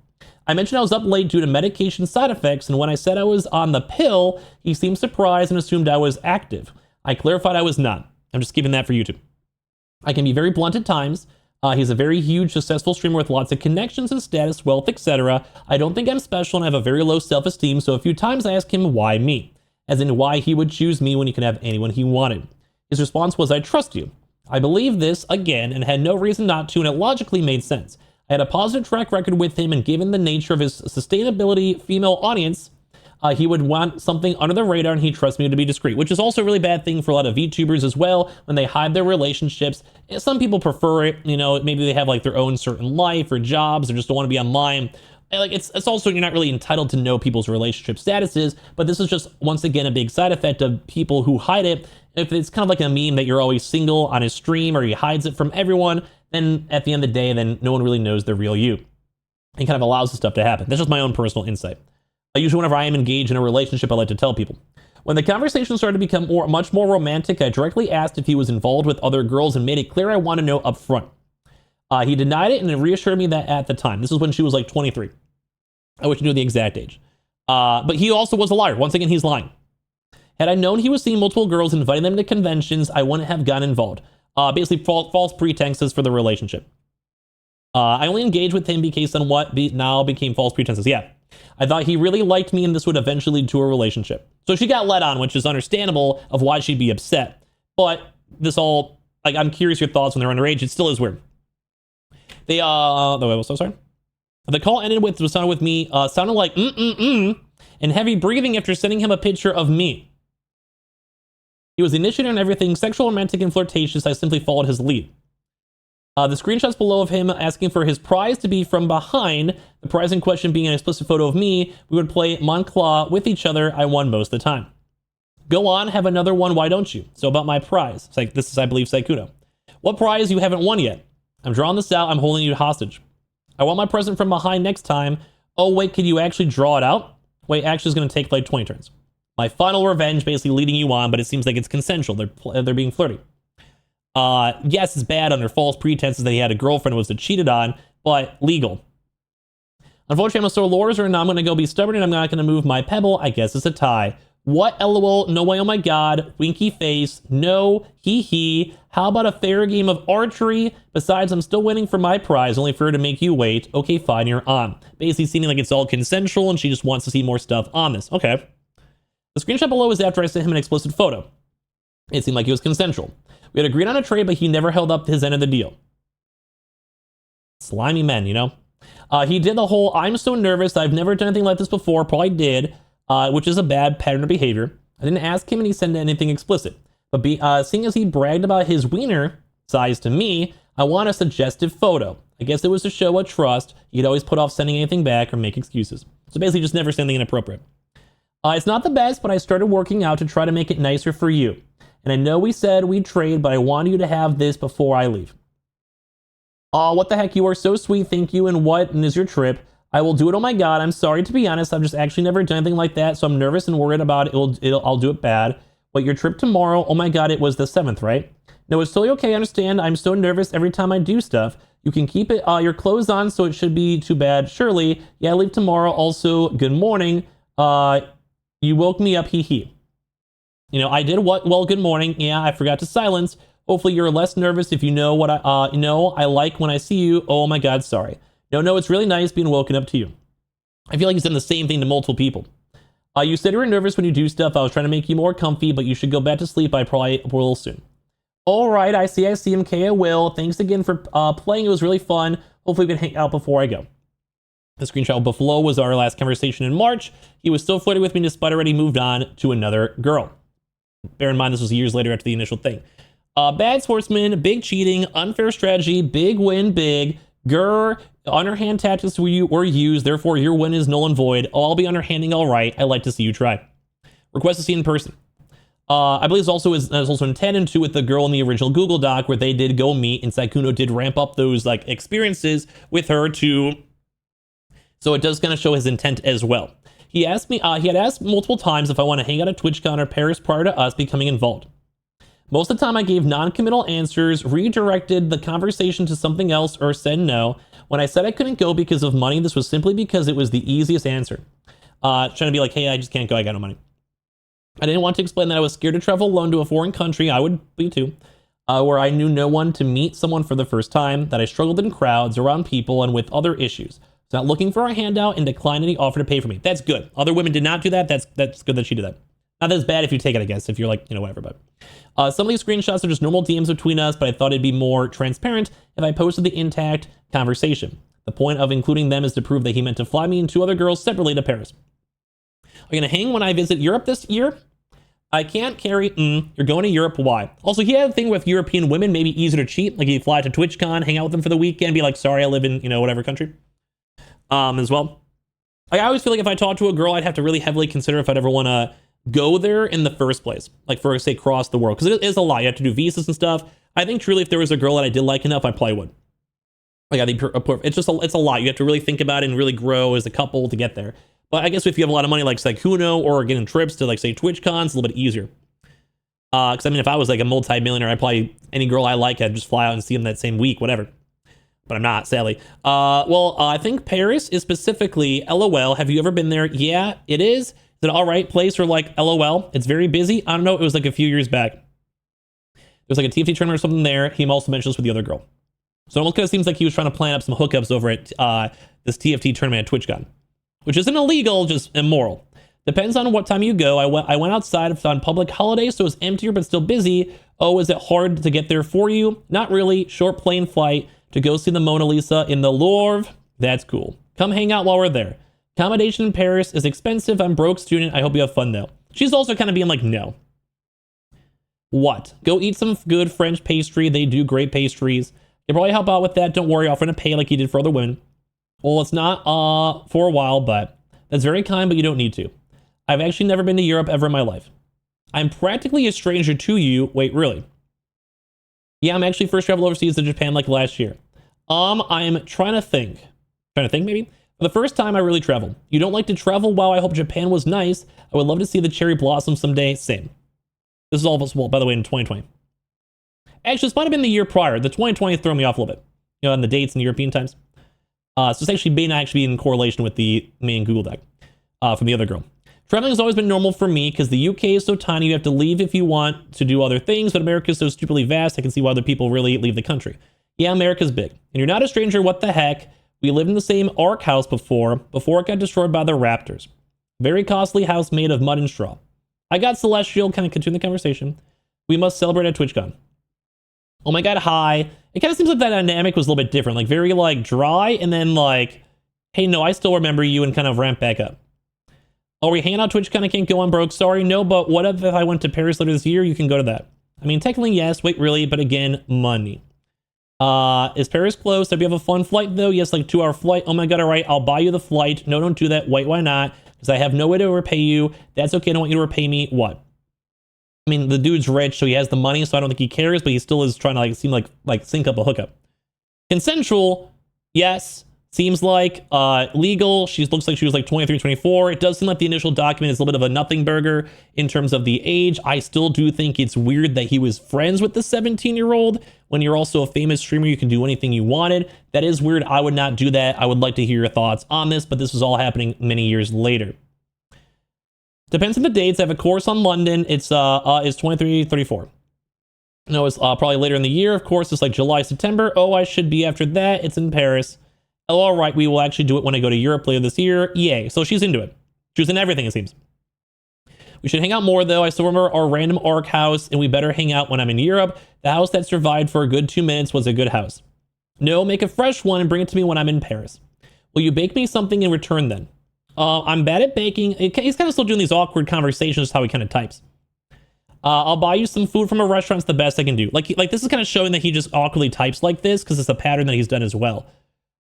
[SPEAKER 1] I mentioned I was up late due to medication side effects, and when I said I was on the pill, he seemed surprised and assumed I was active. I clarified I was not. I'm just keeping that for YouTube. I can be very blunt at times. He's a very huge, successful streamer with lots of connections and status, wealth, etc. I don't think I'm special and I have a very low self-esteem, so a few times I asked him why me, as in why he would choose me when he could have anyone he wanted. His response was, I trust you. I believed this, again, and had no reason not to, and it logically made sense. I had a positive track record with him, and given the nature of his sustainability female audience, he would want something under the radar, and he trusts me to be discreet, which is also a really bad thing for a lot of VTubers as well, when they hide their relationships. Some people prefer it, you know, maybe they have like their own certain life or jobs or just don't want to be online. And like it's also, you're not really entitled to know people's relationship statuses, but this is just, once again, a big side effect of people who hide it. If it's kind of like a meme that you're always single on his stream or he hides it from everyone, then at the end of the day, then no one really knows the real you. It kind of allows this stuff to happen. That's just my own personal insight. Usually whenever I am engaged in a relationship, I like to tell people. When the conversation started to become much more romantic, I directly asked if he was involved with other girls and made it clear I want to know up front. He denied it and reassured me that at the time. This is when she was like 23. I wish I knew the exact age. But he also was a liar. Once again, he's lying. Had I known he was seeing multiple girls, inviting them to conventions, I wouldn't have gotten involved. Basically, false pretenses for the relationship. I only engaged with him because on what now became false pretenses. Yeah. I thought he really liked me and this would eventually lead to a relationship. So she got let on, which is understandable of why she'd be upset. But this all, like, I'm curious your thoughts when they're underage. It still is weird. They, so sorry. The call ended with, sounded with me, sounded like and heavy breathing after sending him a picture of me. He was the initiator and everything, sexual, romantic, and flirtatious. I simply followed his lead. The screenshots below of him asking for his prize to be from behind, the prize in question being an explicit photo of me. We would play Monclaw with each other. I won most of the time. Go on, have another one, why don't you? So about my prize. It's like, this is, I believe, Sykkuno. What prize you haven't won yet? I'm drawing this out, I'm holding you hostage. I want my present from behind next time. Oh wait, can you actually draw it out? Wait, actually it's gonna take like 20 turns. My final revenge, basically leading you on, but it seems like it's consensual. They're being flirty. Yes, it's bad under false pretenses that he had a girlfriend who was cheated on, but legal. Unfortunately, I'm a sore loser and I'm going to go be stubborn and I'm not going to move my pebble. I guess it's a tie. What? LOL. No way. Oh my god. Winky face. No. Hee hee. How about a fair game of archery? Besides, I'm still waiting for my prize, only for her to make you wait. Okay, fine, you're on. Basically seeming like it's all consensual and she just wants to see more stuff on this. Okay. The screenshot below is after I sent him an explicit photo. It seemed like it was consensual. We had agreed on a trade, but he never held up his end of the deal. Slimy men, you know? He did the whole, I'm so nervous, I've never done anything like this before, probably did, which is a bad pattern of behavior. I didn't ask him and he sent anything explicit. But seeing as he bragged about his wiener size to me, I want a suggestive photo. I guess it was to show a trust. He'd always put off sending anything back or make excuses. So basically just never sending inappropriate. It's not the best, but I started working out to try to make it nicer for you. And I know we said we'd trade, but I want you to have this before I leave. Aw, what the heck, you are so sweet, thank you, and what is your trip? I will do it, oh my god, I'm sorry to be honest, I've just actually never done anything like that, so I'm nervous and worried about it, I'll do it bad. But your trip tomorrow, oh my god, it was the 7th, right? No, it's totally okay, I understand, I'm so nervous every time I do stuff. You can keep it, your clothes on, so it should be too bad, surely. Yeah, I leave tomorrow, also, good morning. You woke me up, hee hee. You know, I did what? Well, good morning. Yeah, I forgot to silence. Hopefully you're less nervous if you know what I like when I see you. Oh my god, sorry. No, it's really nice being woken up to you. I feel like he's done the same thing to multiple people. You said you were nervous when you do stuff. I was trying to make you more comfy, but you should go back to sleep. I probably will soon. All right, I see, MK, I will. Thanks again for playing. It was really fun. Hopefully we can hang out before I go. The screenshot below was our last conversation in March. He was still flirting with me despite already moved on to another girl. Bear in mind, this was years later after the initial thing. Bad sportsman, big cheating, unfair strategy, big win, big. Grr, underhand tactics were used, therefore your win is null and void. I'll be underhanding all right. I'd like to see you try. Request to see in person. I believe there's also in 10 and 2 with the girl in the original Google Doc where they did go meet and Sykkuno did ramp up those like experiences with her to... So it does kind of show his intent as well. He asked me, he had asked multiple times if I want to hang out at TwitchCon or Paris prior to us becoming involved. Most of the time I gave non-committal answers, redirected the conversation to something else, or said no. When I said I couldn't go because of money, this was simply because it was the easiest answer. Trying to be like, hey, I just can't go, I got no money. I didn't want to explain that I was scared to travel alone to a foreign country, I would be too, where I knew no one to meet someone for the first time, that I struggled in crowds, around people, and with other issues. Not looking for a handout and declined any offer to pay for me. That's good. Other women did not do that. That's good that she did that. Not as bad if you take it, I guess, if you're like, you know, whatever, but. Some of these screenshots are just normal DMs between us, but I thought it'd be more transparent if I posted the intact conversation. The point of including them is to prove that he meant to fly me and 2 other girls separately to Paris. Are you gonna hang when I visit Europe this year? I can't carry, you're going to Europe, why? Also, he had a thing with European women, maybe easier to cheat, like he'd fly to TwitchCon, hang out with them for the weekend, be like, sorry, I live in, you know, whatever country. As well. Like, I always feel like if I talk to a girl, I'd have to really heavily consider if I'd ever want to go there in the first place. Like, for, say, cross the world. Because it is a lot. You have to do visas and stuff. I think, truly, if there was a girl that I did like enough, I probably would. Like, I think it's just it's a lot. You have to really think about it and really grow as a couple to get there. But I guess if you have a lot of money like Sykkuno or getting trips to, like, say, TwitchCon, it's a little bit easier. Because, I mean, if I was, like, a multi-millionaire, I'd probably, any girl I like, I'd just fly out and see them that same week, whatever. but I'm not, sadly. Well, I think Paris is specifically LOL. Have you ever been there? Yeah, it is. Is it an all right place for like LOL? It's very busy. I don't know. It was like a few years back. There's like a TFT tournament or something there. He also mentions with the other girl. So it almost kind of seems like he was trying to plan up some hookups over at this TFT tournament at TwitchCon, which isn't illegal, just immoral. Depends on what time you go. I went outside on public holidays, so it was emptier but still busy. Oh, is it hard to get there for you? Not really. Short plane flight to go see the Mona Lisa in the Louvre. That's cool. Come hang out while we're there. Accommodation in Paris is expensive. I'm broke student. I hope you have fun though. She's also kind of being like, no. What? Go eat some good French pastry. They do great pastries. You'll probably help out with that. Don't worry. I'll offer to pay like you did for other women. Well, it's not for a while, but that's very kind, but you don't need to. I've actually never been to Europe ever in my life. I'm practically a stranger to you. Wait, really? Yeah, I'm actually first traveled overseas to Japan like last year. I'm trying to think. Maybe? For the first time I really traveled. You don't like to travel? Wow, I hope Japan was nice. I would love to see the cherry blossom someday. Same. This is all of us, well, by the way, in 2020. Actually, this might have been the year prior. The 2020 threw me off a little bit. You know, on the dates and European times. So it's actually may not actually be in correlation with the main Google Doc from the other girl. Traveling has always been normal for me because the UK is so tiny. You have to leave if you want to do other things, but America is so stupidly vast. I can see why other people really leave the country. Yeah, America's big. And you're not a stranger. What the heck? We lived in the same Ark house before it got destroyed by the Raptors. Very costly house made of mud and straw. I got Celestial. Kind of continue the conversation. We must celebrate at TwitchCon. Oh my god, hi. It kind of seems like that dynamic was a little bit different. Like very like dry and then like, hey, no, I still remember you and kind of ramp back up. Oh, we hanging out TwitchCon? I can't go on broke. Sorry, no, but what if I went to Paris later this year? You can go to that. I mean, technically, yes. Wait, really? But again, money. Is Paris close? Did you have a fun flight, though? Yes, like 2-hour flight. Oh my god, all right. I'll buy you the flight. No, don't do that. Wait, why not? Because I have no way to repay you. That's okay. I don't want you to repay me. What? I mean, the dude's rich, so he has the money, so I don't think he cares, but he still is trying to like seem like sync up a hookup. Consensual, yes. Seems like legal. She looks like she was like 23, 24. It does seem like the initial document is a little bit of a nothing burger in terms of the age. I still do think it's weird that he was friends with the 17-year-old. When you're also a famous streamer, you can do anything you wanted. That is weird. I would not do that. I would like to hear your thoughts on this, but this was all happening many years later. Depends on the dates. I have a course on London. It's 23, 34. No, it's probably later in the year. Of course, it's like July, September. Oh, I should be after that. It's in Paris. Oh, all right, we will actually do it when I go to Europe later this year. Yay. So she's into it. She's in everything, it seems. We should hang out more, though. I still remember our random Ark house, and we better hang out when I'm in Europe. The house that survived for a good 2 minutes was a good house. No, make a fresh one and bring it to me when I'm in Paris. Will you bake me something in return, then? I'm bad at baking. He's kind of still doing these awkward conversations, how he kind of types. I'll buy you some food from a restaurant. It's the best I can do. Like this is kind of showing that he just awkwardly types like this, because it's a pattern that he's done as well.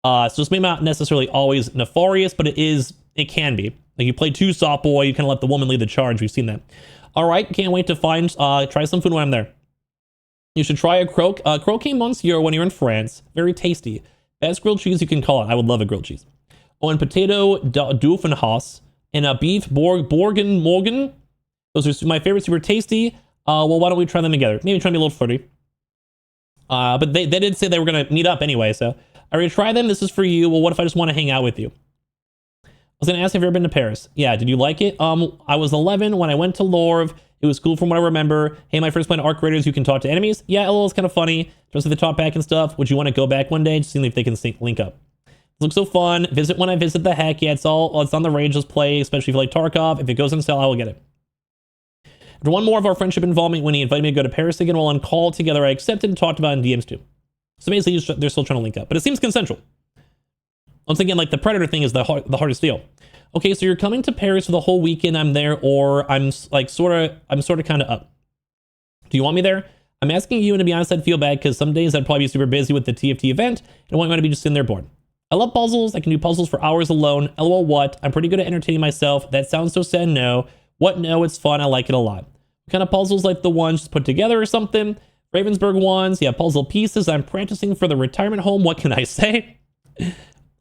[SPEAKER 1] So this may not necessarily always nefarious, but it can be. Like you play too soft boy, you kind of let the woman lead the charge. We've seen that. All right, can't wait to try some food when I'm there. You should try a croque. Croque monsieur when you're in France. Very tasty. Best grilled cheese you can call it. I would love a grilled cheese. Oh, and potato Doofenhaus and a beef Borgen Morgan. Those are my favorites. Super tasty. Well, why don't we try them together? Maybe try to be a little flirty. But they did say they were going to meet up anyway, so I already tried them. This is for you. Well, what if I just want to hang out with you? I was going to ask if you've ever been to Paris. Yeah, did you like it? I was 11 when I went to Louvre. It was cool from what I remember. Hey, my first playing Ark Raiders, you can talk to enemies. Yeah, LOL is kind of funny. Just like the talk back and stuff. Would you want to go back one day? Just see if they can link up. It looks so fun. Visit when I visit the heck. Yeah, it's on the range. Just play, especially if you like Tarkov. If it goes on sale, I will get it. After one more of our friendship involvement, when he invited me to go to Paris again while on call together, I accepted and talked about it in DMs too. So basically, they're still trying to link up, but it seems consensual. Once again, like the Predator thing is the hardest deal. Okay, so you're coming to Paris for the whole weekend. I'm there, or I'm sort of kind of up. Do you want me there? I'm asking you, and to be honest, I'd feel bad because some days I'd probably be super busy with the TFT event, and I want to be just sitting there bored. I love puzzles. I can do puzzles for hours alone. LOL, what? I'm pretty good at entertaining myself. That sounds so sad. No. What? No, it's fun. I like it a lot. What kind of puzzles like the ones just put together or something? Ravensburg ones. Yeah, puzzle pieces. I'm practicing for the retirement home. What can I say?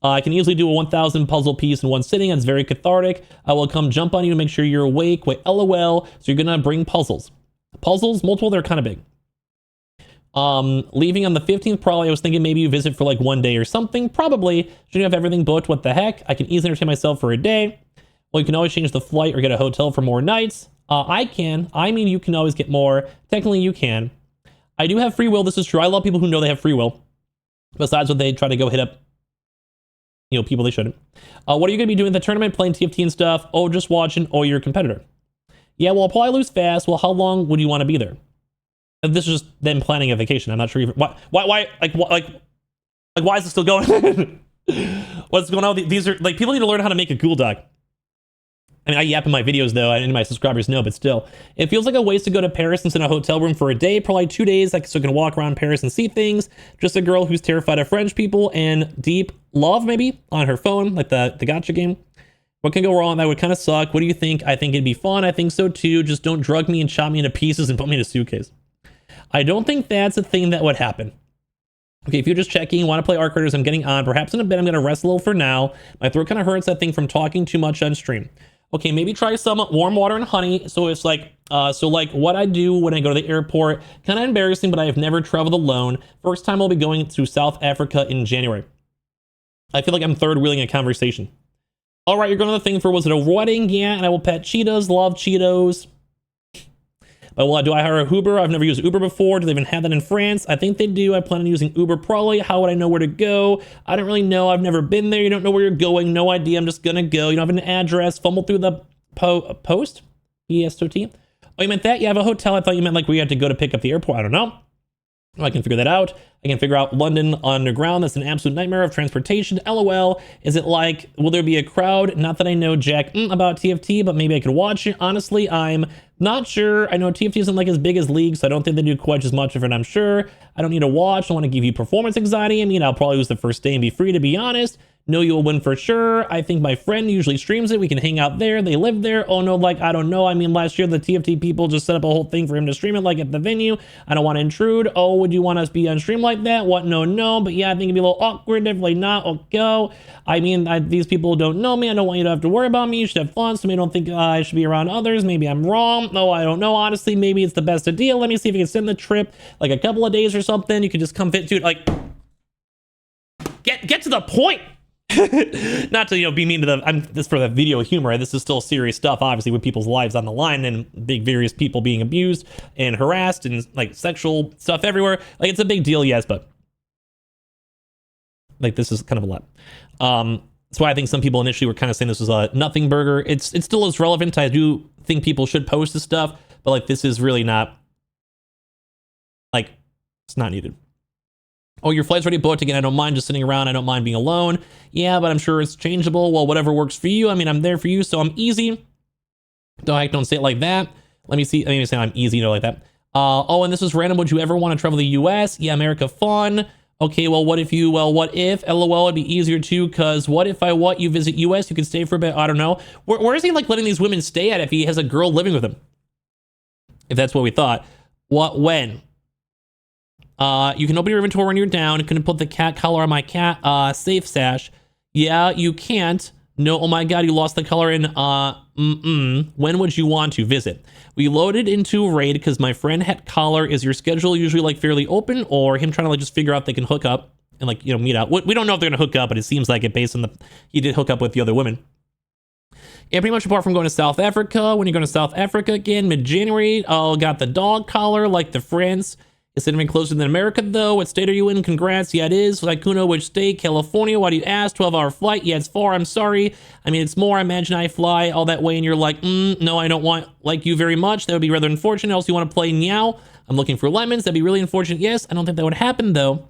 [SPEAKER 1] I can easily do a 1,000 puzzle piece in one sitting. It's very cathartic. I will come jump on you to make sure you're awake. Wait, LOL. So you're going to bring puzzles. Puzzles, multiple, they're kind of big. Leaving on the 15th, probably. I was thinking maybe you visit for like 1 day or something. Probably. Should you have everything booked? What the heck? I can easily entertain myself for a day. Well, you can always change the flight or get a hotel for more nights. I can. I mean, you can always get more. Technically, you can. I do have free will. This is true. I love people who know they have free will. Besides when they try to go hit up, people they shouldn't. What are you going to be doing at the tournament? Playing TFT and stuff? Oh, just watching. Oh, you're a competitor. Yeah, well, I'll probably lose fast. Well, how long would you want to be there? This is just them planning a vacation. I'm not sure. Why, why is this still going? What's going on? These are like, people need to learn how to make a Google Doc. I mean, I yap in my videos though, and my subscribers know, but still, it feels like a waste to go to Paris and sit in a hotel room for a day, probably 2 days, so I can walk around Paris and see things. Just a girl who's terrified of French people and deep love, maybe, on her phone, like the gacha game. What can go wrong? That would kind of suck. What do you think? I think it'd be fun. I think so too. Just don't drug me and chop me into pieces and put me in a suitcase. I don't think that's a thing that would happen. Okay, if you're just checking, want to play Arc Raiders, I'm getting on. Perhaps in a bit, I'm going to rest a little for now. My throat kind of hurts, I think, from talking too much on stream. Okay, maybe try some warm water and honey. So it's like, what I do when I go to the airport, kind of embarrassing, but I have never traveled alone. First time I'll be going to South Africa in January. I feel like I'm third wheeling a conversation. All right, you're going to the thing for, was it a wedding? Yeah, and I will pet cheetahs, love Cheetos. But well, do I hire a Uber? I've never used Uber before. Do they even have that in France? I think they do. I plan on using Uber probably. How would I know where to go? I don't really know. I've never been there. You don't know where you're going. No idea. I'm just gonna go. You don't have an address. Fumble through the post? E-S-O-T? Oh, you meant that? You have a hotel. I thought you meant like where you had to go to pick up the airport. I don't know. I can figure that out. I can figure out London Underground. That's an absolute nightmare of transportation. LOL. Is it like, will there be a crowd? Not that I know jack about TFT, but maybe I could watch it. Honestly, I'm not sure. I know TFT isn't like as big as League, so I don't think they do quite as much of it, I'm sure. I don't need to watch. I want to give you performance anxiety. I mean, I'll probably lose the first day and be free, to be honest. Know you'll win for sure. I think my friend usually streams it. We can hang out there. They live there. Oh no, like, I don't know. I mean, last year the TFT people just set up a whole thing for him to stream it, like at the venue. I don't want to intrude. Oh, would you want us to be on stream like that? What? No. But yeah, I think it'd be a little awkward. Definitely not. I'll go. I mean, these people don't know me. I don't want you to have to worry about me. You should have fun. So maybe don't think I should be around others. Maybe I'm wrong. No, I don't know. Honestly, maybe it's the best a deal. Let me see if you can send the trip like a couple of days or something. You could just come fit, dude. Like, get to the point. Not to be mean to this for the video humor. This is still serious stuff, obviously, with people's lives on the line and big various people being abused and harassed and like sexual stuff everywhere. Like, it's a big deal, yes, but like this is kind of a lot. That's why I think some people initially were kind of saying this was a nothing burger. It's still as relevant. I do think people should post this stuff, but like this is really not, like, it's not needed. Oh, your flight's already booked. Again, I don't mind just sitting around. I don't mind being alone. Yeah, but I'm sure it's changeable. Well, whatever works for you. I mean, I'm there for you, so I'm easy. Don't say it like that. Let me say I'm easy, like that. Oh, and this is random. Would you ever want to travel to the US? Yeah, America fun. Okay, well, what if? LOL, it'd be easier too, because what if you visit US, you could stay for a bit. I don't know. Where is he like letting these women stay at if he has a girl living with him? If that's what we thought. When? You can open your inventory when you're down. You couldn't put the cat collar on my cat safe sash. Yeah, you can't. No, oh my god, you lost the color in when would you want to visit? We loaded into raid because my friend had collar. Is your schedule usually like fairly open, or him trying to like just figure out they can hook up and like meet out? We don't know if they're gonna hook up, but it seems like it based on he did hook up with the other women. Yeah, pretty much apart from going to South Africa. When you're going to South Africa again, mid-January, got the dog collar like the France. Is it even closer than America, though? What state are you in? Congrats. Yeah, it is. Sykkuno, which state? California. Why do you ask? 12-hour flight. Yeah, it's far. I'm sorry. I mean, it's more. I imagine I fly all that way, and you're like, no, I don't want like you very much. That would be rather unfortunate. Else, you want to play Meow? I'm looking for lemons. That'd be really unfortunate. Yes, I don't think that would happen, though.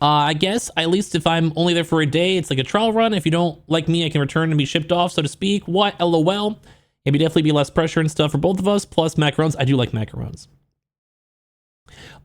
[SPEAKER 1] I guess, at least if I'm only there for a day, it's like a trial run. If you don't like me, I can return and be shipped off, so to speak. What? LOL. It'd definitely be less pressure and stuff for both of us, plus macarons. I do like macarons.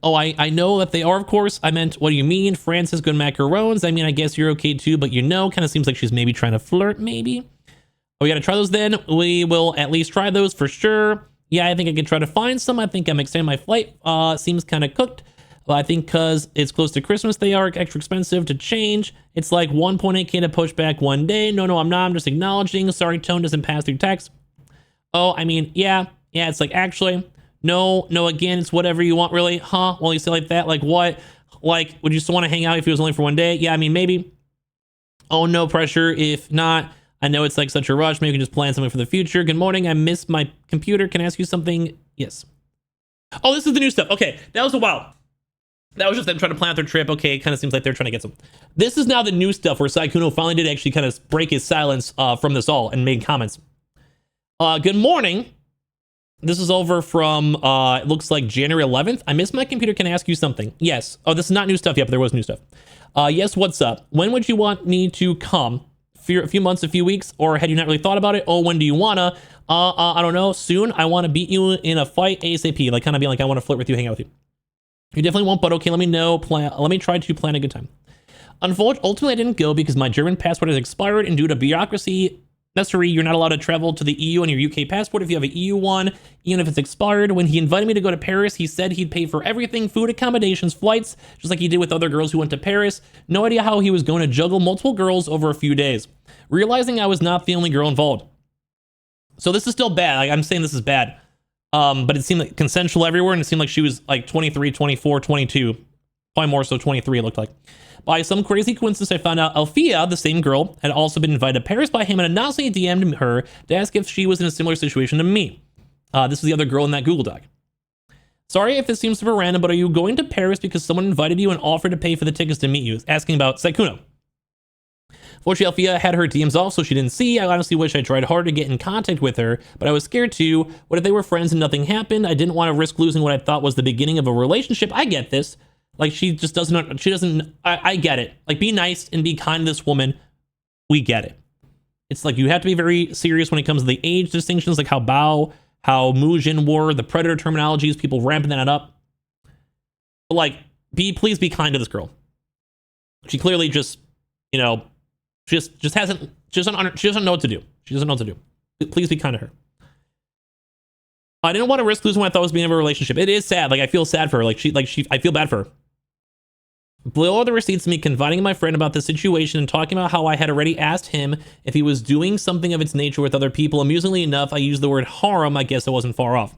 [SPEAKER 1] Oh, I know that they are, of course. I meant, what do you mean? France has good macarons. I mean, I guess you're okay too, but kind of seems like she's maybe trying to flirt, maybe. Oh, we gotta try those then. We will at least try those for sure. Yeah, I think I could try to find some. I think I'm extending my flight. Seems kind of cooked. Well, I think because it's close to Christmas, they are extra expensive to change. It's like 1.8K to push back 1 day. No, I'm not. I'm just acknowledging. Sorry, tone doesn't pass through text. Oh, I mean, yeah, it's like actually No, again, it's whatever you want, really. Huh? Well, you say like that, like what? Like, would you still want to hang out if it was only for one day? Yeah, I mean, maybe. Oh, no pressure. If not, I know it's like such a rush. Maybe we can just plan something for the future. Good morning. I missed my computer. Can I ask you something? Yes. Oh, this is the new stuff. Okay, that was a while. That was just them trying to plan out their trip. Okay, it kind of seems like they're trying to get some. This is now the new stuff where Sykkuno finally did actually kind of break his silence from this all and made comments. Good morning. This is over from, it looks like January 11th. I missed my computer. Can I ask you something? Yes. Oh, this is not new stuff yet, but there was new stuff. Yes, what's up? When would you want me to come? A few months, a few weeks? Or had you not really thought about it? Oh, when do you wanna? I don't know. Soon. I want to beat you in a fight ASAP. Like, kind of being like, I want to flirt with you, hang out with you. You definitely won't, but okay, let me know. Let me try to plan a good time. Unfortunately, ultimately, I didn't go because my German passport has expired, and due to bureaucracy necessary, you're not allowed to travel to the EU on your UK passport if you have an EU one, even if it's expired. When he invited me to go to Paris, he said he'd pay for everything, food, accommodations, flights, just like he did with other girls who went to Paris. No idea how he was going to juggle multiple girls over a few days. Realizing I was not the only girl involved. So this is still bad. Like, I'm saying this is bad. But it seemed like consensual everywhere, and it seemed like she was like 23, 24, 22. Probably more so 23, it looked like. By some crazy coincidence, I found out Alfia, the same girl, had also been invited to Paris by him, and anonymously DM'd her to ask if she was in a similar situation to me. This is the other girl in that Google Doc. Sorry if this seems super random, but are you going to Paris because someone invited you and offered to pay for the tickets to meet you? Asking about Sykkuno. Fortunately, Alfia had her DMs off, so she didn't see. I honestly wish I tried harder to get in contact with her, but I was scared too. What if they were friends and nothing happened? I didn't want to risk losing what I thought was the beginning of a relationship. I get this. Like, she doesn't, I get it. Like, be nice and be kind to this woman. We get it. It's like, you have to be very serious when it comes to the age distinctions, like how Bao, how Mujin were, the predator terminologies, people ramping that up. But like, please be kind to this girl. She clearly just, you know, she doesn't know what to do. She doesn't know what to do. Please be kind to her. I didn't want to risk losing what I thought was being in a relationship. It is sad. Like, I feel sad for her. I feel bad for her. Below are the receipts of me confiding in my friend about the situation and talking about how I had already asked him if he was doing something of its nature with other people. Amusingly enough, I used the word harem. I guess I wasn't far off.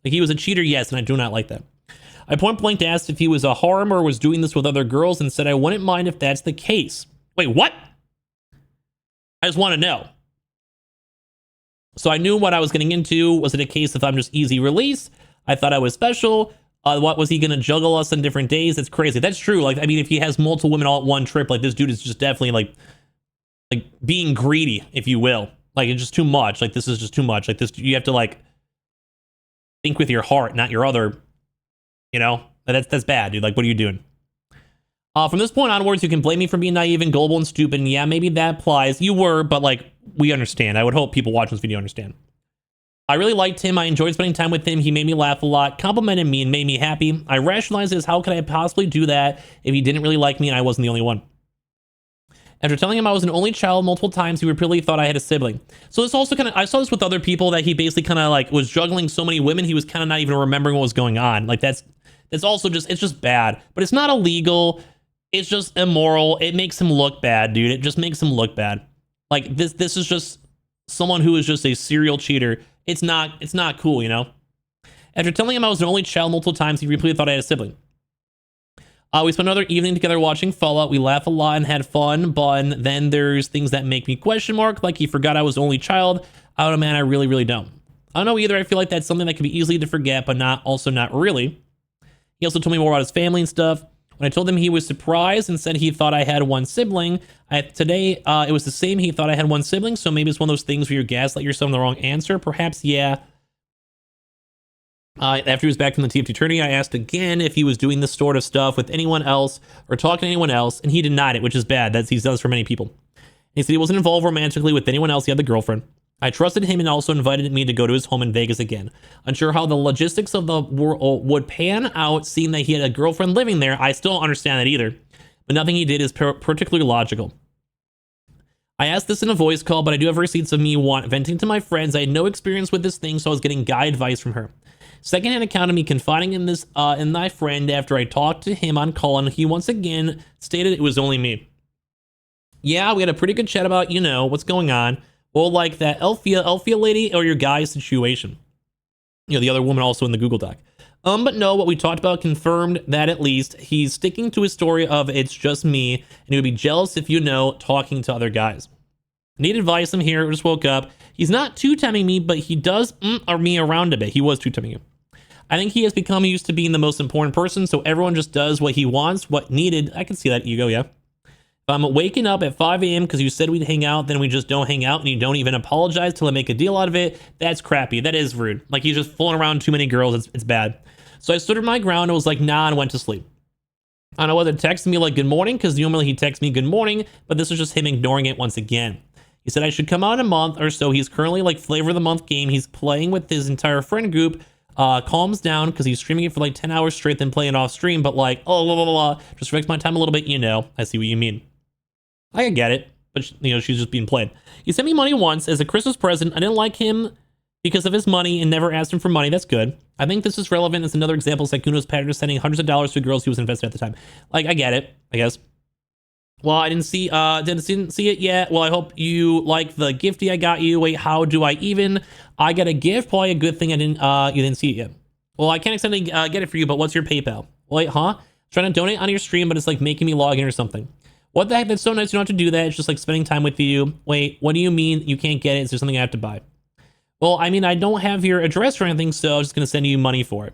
[SPEAKER 1] Like, he was a cheater, yes, and I do not like that. I point blank asked if he was a harem or was doing this with other girls and said I wouldn't mind if that's the case. Wait, what? I just want to know. So I knew what I was getting into. Was it a case of I'm just easy release? I thought I was special. What was he going to juggle us on different days? That's crazy. That's true. Like, I mean, if he has multiple women all at one trip, like, this dude is just definitely like being greedy, if you will. Like, it's just too much. Like, this is just too much. Like, this, you have to like think with your heart, not your other, you know, that's bad, dude. Like, what are you doing? From this point onwards, you can blame me for being naive and gullible and stupid. And yeah, maybe that applies. You were, but like, we understand. I would hope people watching this video understand. I really liked him. I enjoyed spending time with him. He made me laugh a lot, complimented me, and made me happy. I rationalized it as how could I possibly do that if he didn't really like me and I wasn't the only one. After telling him I was an only child multiple times, he repeatedly thought I had a sibling. So this also kind of, I saw this with other people that he basically kind of like was juggling so many women, he was kind of not even remembering what was going on. Like, that's also just, it's just bad. But it's not illegal. It's just immoral. It makes him look bad, dude. It just makes him look bad. Like, this is just someone who is just a serial cheater. It's not cool, you know? After telling him I was an only child multiple times, he repeatedly thought I had a sibling. We spent another evening together watching Fallout. We laughed a lot and had fun, but then there's things that make me question mark, like he forgot I was the only child. I don't know, man, I really, really don't. I don't know either. I feel like that's something that can be easy to forget, but also not really. He also told me more about his family and stuff. When I told him, he was surprised and said he thought I had one sibling. Today, it was the same. He thought I had one sibling, so maybe it's one of those things where you gaslight yourself in the wrong answer. Perhaps, yeah. After he was back from the TFT tourney, I asked again if he was doing this sort of stuff with anyone else or talking to anyone else, and he denied it, which is bad. He does for many people. He said he wasn't involved romantically with anyone else. He had the girlfriend. I trusted him and also invited me to go to his home in Vegas again. Unsure how the logistics of the world would pan out, seeing that he had a girlfriend living there. I still don't understand that either, but nothing he did is particularly logical. I asked this in a voice call, but I do have receipts of me venting to my friends. I had no experience with this thing, so I was getting guy advice from her. Secondhand account of me confiding in this in my friend after I talked to him on call, and he once again stated it was only me. Yeah, we had a pretty good chat about, you know, what's going on. Well, like that Elfia lady or your guy situation. You know, the other woman also in the Google Doc. But no, what we talked about confirmed that at least he's sticking to his story of it's just me, and he would be jealous if you know talking to other guys. Need advice? I'm here. Just woke up. He's not two-timing me, but he does me around a bit. He was two-timing you. I think he has become used to being the most important person, so everyone just does what he wants, what needed. I can see that ego, yeah. If I'm waking up at 5 a.m. because you said we'd hang out, then we just don't hang out, and you don't even apologize till I make a deal out of it, that's crappy. That is rude. Like, he's just fooling around too many girls. It's bad. So I stood my ground and was like, nah, and went to sleep. I don't know whether to text me like good morning, because normally he texts me good morning, but this was just him ignoring it once again. He said I should come out in a month or so. He's currently like flavor of the month game. He's playing with his entire friend group. Calms down because he's streaming it for like 10 hours straight, then playing off stream, but like, oh, blah, blah, blah, just fix my time a little bit, you know. I see what you mean. I get it, but you know, she's just being played. He sent me money once as a Christmas present. I didn't like him because of his money and never asked him for money. That's good. I think this is relevant as another example of Sykkuno's pattern of sending hundreds of dollars to girls he was invested at the time. Like, I get it, I guess. Well, I didn't see it yet. Well, I hope you like the gifty I got you. Wait, how do I even? I got a gift. Probably a good thing you didn't see it yet. Well, I can't exactly get it for you, but what's your PayPal? Wait, huh? Trying to donate on your stream, but it's like making me log in or something. What the heck? That's so nice. You don't have to do that. It's just like spending time with you. Wait, what do you mean you can't get it? Is there something I have to buy? Well, I mean, I don't have your address or anything, so I'm just going to send you money for it.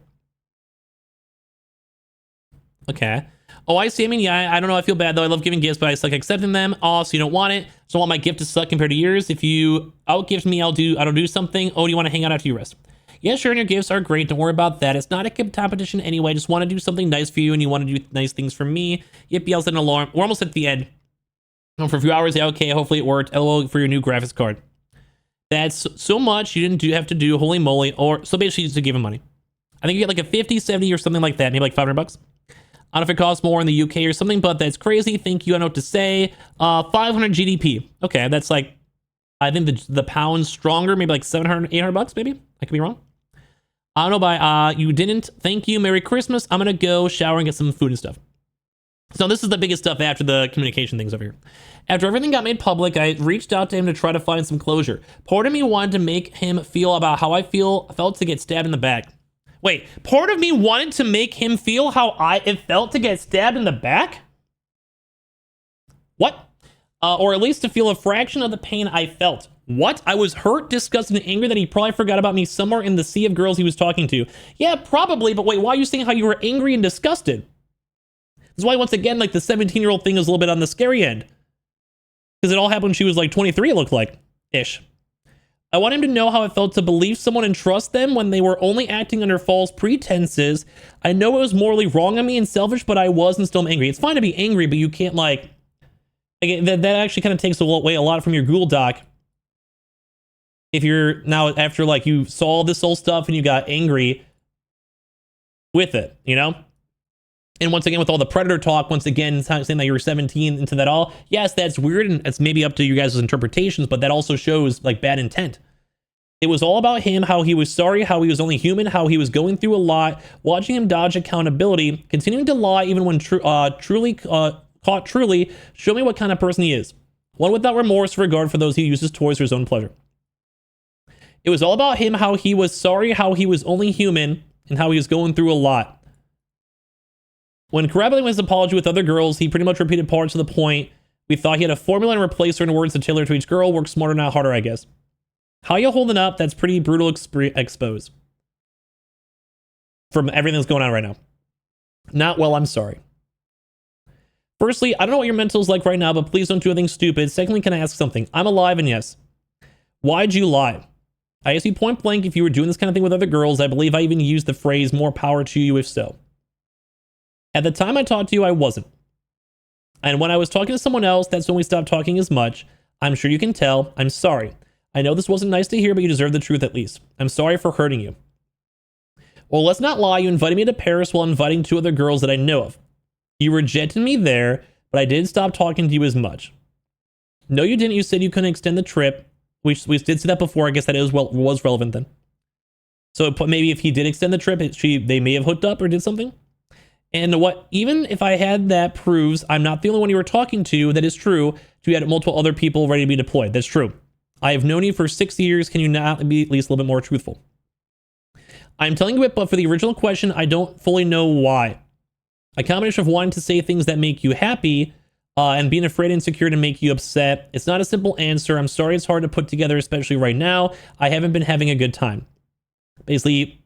[SPEAKER 1] Okay. Oh, I see. I mean, yeah, I don't know. I feel bad, though. I love giving gifts, but I suck accepting them. Oh, so you don't want it? So I want my gift to suck compared to yours. If you outgift me, I don't do something. Oh, do you want to hang out after you rest? Yeah, sure, and your gifts are great. Don't worry about that. It's not a competition anyway. I just want to do something nice for you, and you want to do nice things for me. Yippee, I'll set an alarm. We're almost at the end. Oh, for a few hours, yeah, okay. Hopefully it worked. LOL for your new graphics card. That's so much you didn't have to do. Holy moly. Or so basically just to give him money. I think you get like a 50, 70 or something like that. Maybe like 500 bucks. I don't know if it costs more in the UK or something, but that's crazy. Thank you. I don't know what to say. 500 GDP. Okay, that's like, I think the pound's stronger. Maybe like 700, 800 bucks, maybe. I could be wrong. I don't know, but you didn't. Thank you. Merry Christmas. I'm going to go shower and get some food and stuff. So this is the biggest stuff after the communication things over here. After everything got made public, I reached out to him to try to find some closure. Part of me wanted to make him feel about how I felt to get stabbed in the back. Wait, part of me wanted to make him feel how it felt to get stabbed in the back? What? Or at least to feel a fraction of the pain I felt. What? I was hurt, disgusted, and angry that he probably forgot about me somewhere in the sea of girls he was talking to. Yeah, probably, but wait, why are you saying how you were angry and disgusted? This is why, once again, like, the 17-year-old thing is a little bit on the scary end. Because it all happened when she was, like, 23, it looked like. Ish. I want him to know how it felt to believe someone and trust them when they were only acting under false pretenses. I know it was morally wrong on me and selfish, but I was and still am angry. It's fine to be angry, but you can't, like that actually kind of takes away a lot from your Google Doc. If you're now, after, like, you saw this whole stuff and you got angry with it, you know? And once again, with all the predator talk, once again, saying that you were 17 into that all, yes, that's weird, and it's maybe up to you guys' interpretations, but that also shows, like, bad intent. It was all about him, how he was sorry, how he was only human, how he was going through a lot, watching him dodge accountability, continuing to lie even when caught truly, show me what kind of person he is. One without remorse or regard for those he uses toys for his own pleasure. It was all about him, how he was sorry, how he was only human, and how he was going through a lot. When corroborating his apology with other girls, he pretty much repeated parts of the point. We thought he had a formula and replaced certain words to tailor to each girl. Work smarter, not harder, I guess. How you holding up? That's pretty brutal expose. From everything that's going on right now. Not well, I'm sorry. Firstly, I don't know what your mental's like right now, but please don't do anything stupid. Secondly, can I ask something? I'm alive, and yes. Why'd you lie? I asked you point blank if you were doing this kind of thing with other girls. I believe I even used the phrase, more power to you if so. At the time I talked to you, I wasn't. And when I was talking to someone else, that's when we stopped talking as much. I'm sure you can tell. I'm sorry. I know this wasn't nice to hear, but you deserve the truth at least. I'm sorry for hurting you. Well, let's not lie. You invited me to Paris while inviting 2 other girls that I know of. You rejected me there, but I did stop talking to you as much. No, you didn't. You said you couldn't extend the trip. We did see that before. I guess that was relevant then. So maybe if he did extend the trip, they may have hooked up or did something. And even if I had that proves I'm not the only one you were talking to, that is true. You had multiple other people ready to be deployed. That's true. I have known you for 6 years. Can you not be at least a little bit more truthful? I'm telling you it, but for the original question, I don't fully know why. A combination of wanting to say things that make you happy and being afraid and insecure to make you upset. It's not a simple answer. I'm sorry it's hard to put together, especially right now. I haven't been having a good time. Basically,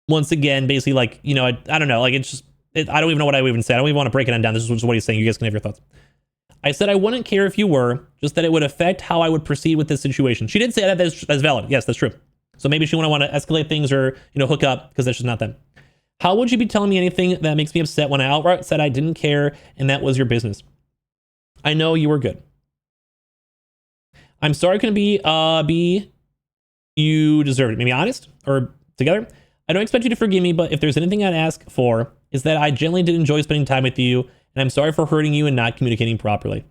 [SPEAKER 1] once again, basically like, you know, I don't know. Like it's just, I don't even know what I would even say. I don't even want to break it down. This is just what he's saying. You guys can have your thoughts. I said I wouldn't care if you were, just that it would affect how I would proceed with this situation. She did say that that's valid. Yes, that's true. So maybe she wouldn't want to escalate things or, you know, hook up because that's just not them. How would you be telling me anything that makes me upset when I outright said I didn't care and that was your business? I know you were good. I'm sorry I couldn't be you deserved it. Maybe honest or together. I don't expect you to forgive me, but if there's anything I'd ask for is that I generally did enjoy spending time with you and I'm sorry for hurting you and not communicating properly.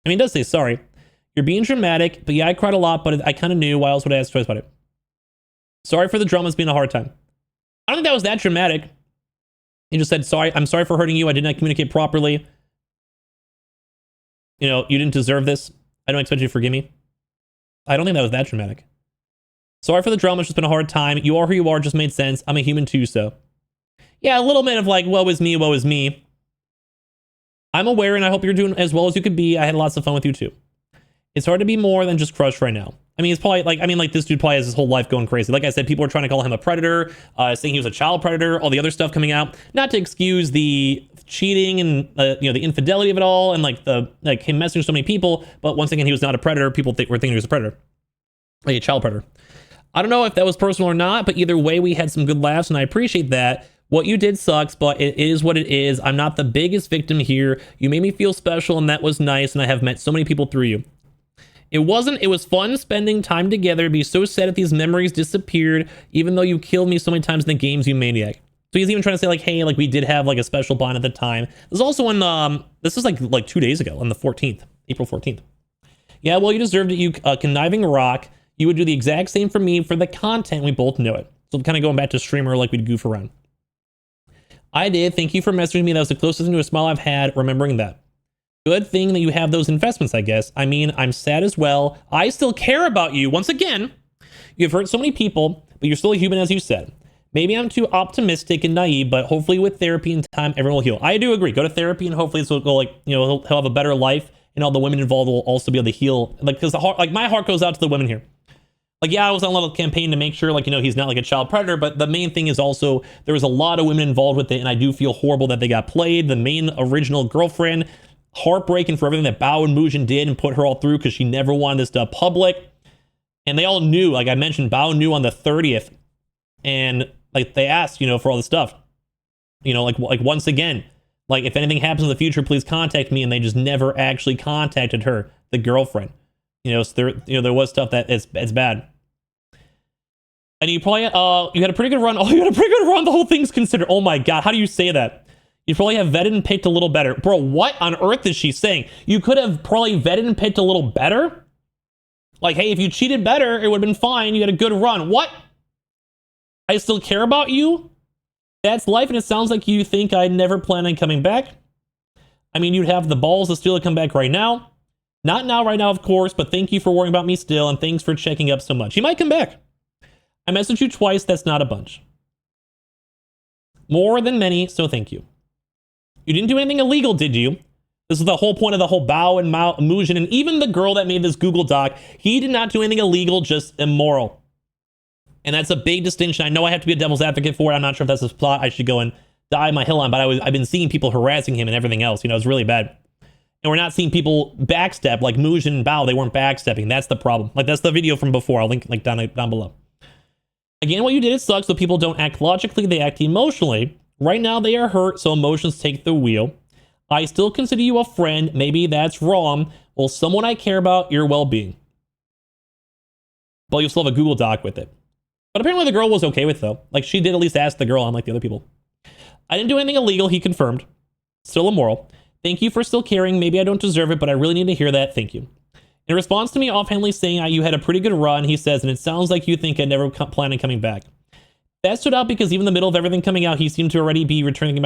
[SPEAKER 1] I mean, it does say sorry. You're being dramatic, but yeah, I cried a lot, but I kind of knew. Why else would I ask twice about it? Sorry for the drama's being a hard time. I don't think that was that dramatic. He just said, sorry, I'm sorry for hurting you. I did not communicate properly. You know, you didn't deserve this. I don't expect you to forgive me. I don't think that was that dramatic. Sorry for the drama. It's just been a hard time. You are who you are. Just made sense. I'm a human too, so. Yeah, a little bit of like, woe is me, woe is me. I'm aware and I hope you're doing as well as you could be. I had lots of fun with you too. It's hard to be more than just crushed right now. I mean, it's probably like, like this dude probably has his whole life going crazy. Like I said, people are trying to call him a predator, saying he was a child predator, all the other stuff coming out. Not to excuse the cheating and, you know, the infidelity of it all and like him messaging so many people. But once again, he was not a predator. People were thinking he was a predator, like a child predator. I don't know if that was personal or not, but either way, we had some good laughs and I appreciate that. What you did sucks, but it is what it is. I'm not the biggest victim here. You made me feel special and that was nice. And I have met so many people through you. It was fun spending time together. Be so sad if these memories disappeared, even though you killed me so many times in the games, you maniac. So he's even trying to say like, hey, like we did have like a special bond at the time. This is also on, this is like 2 days ago on the 14th, April 14th. Yeah, well, you deserved it, you conniving rock. You would do the exact same for me for the content. We both know it. So kind of going back to streamer like we'd goof around. I did. Thank you for messaging me. That was the closest thing to a smile I've had remembering that. Good thing that you have those investments, I guess. I mean, I'm sad as well. I still care about you. Once again, you've hurt so many people, but you're still a human, as you said. Maybe I'm too optimistic and naive, but hopefully with therapy and time, everyone will heal. I do agree. Go to therapy and hopefully this will go like, you know, he'll have a better life and all the women involved will also be able to heal. Like, because the heart, like my heart goes out to the women here. Like, yeah, I was on a little campaign to make sure, like, you know, he's not like a child predator, but the main thing is also there was a lot of women involved with it, and I do feel horrible that they got played. The main original girlfriend, heartbreaking for everything that Bao and Mujin did and put her all through because she never wanted this to public. And they all knew, like I mentioned, Bao knew on the 30th, and like they asked, you know, for all this stuff. You know, like once again, like if anything happens in the future, please contact me, and they just never actually contacted her, the girlfriend. You know, so there was stuff that it's bad. And you probably, you had a pretty good run. Oh, you had a pretty good run. The whole thing's considered. Oh my God. How do you say that? You probably have vetted and picked a little better. Bro, what on earth is she saying? You could have probably vetted and picked a little better? Like, hey, if you cheated better, it would have been fine. You had a good run. What? I still care about you? That's life, and it sounds like you think I never plan on coming back. I mean, you'd have the balls to still come back right now. Not now, right now, of course, but thank you for worrying about me still, and thanks for checking up so much. He might come back. I messaged you twice. That's not a bunch. More than many, so thank you. You didn't do anything illegal, did you? This is the whole point of the whole Bao and Mujin, and even the girl that made this Google Doc. He did not do anything illegal, just immoral. And that's a big distinction. I know I have to be a devil's advocate for it. I'm not sure if that's a plot I should go and die my hill on, but I've been seeing people harassing him and everything else. You know, it's really bad. And we're not seeing people backstep like Mujin and Bao. They weren't backstepping. That's the problem. Like, that's the video from before. I'll link like down below. Again, what you did, it sucks. So people don't act logically. They act emotionally. Right now, they are hurt, so emotions take the wheel. I still consider you a friend. Maybe that's wrong. Well, someone I care about your well-being. Well, you still have a Google Doc with it. But apparently the girl was okay with it, though. Like, she did at least ask the girl, unlike the other people. I didn't do anything illegal, he confirmed. Still immoral. Thank you for still caring. Maybe I don't deserve it, but I really need to hear that. Thank you. In response to me offhandedly saying you had a pretty good run, he says, and it sounds like you think I never plan on coming back. That stood out because even in the middle of everything coming out, he seemed to already be returning.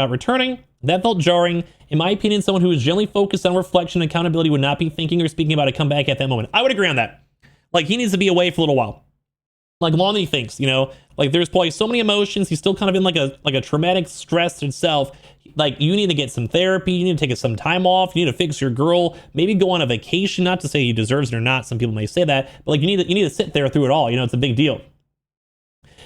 [SPEAKER 1] That felt jarring. In my opinion, someone who is generally focused on reflection and accountability would not be thinking or speaking about a comeback at that moment. I would agree on that. Like, he needs to be away for a little while. like Lonnie thinks, you know, like there's probably so many emotions. He's still kind of in like a traumatic stress itself. Like you need to get some therapy. You need to take some time off. You need to fix your girl. Maybe go on a vacation. Not to say he deserves it or not. Some people may say that, but like you need to sit there through it all. You know, it's a big deal.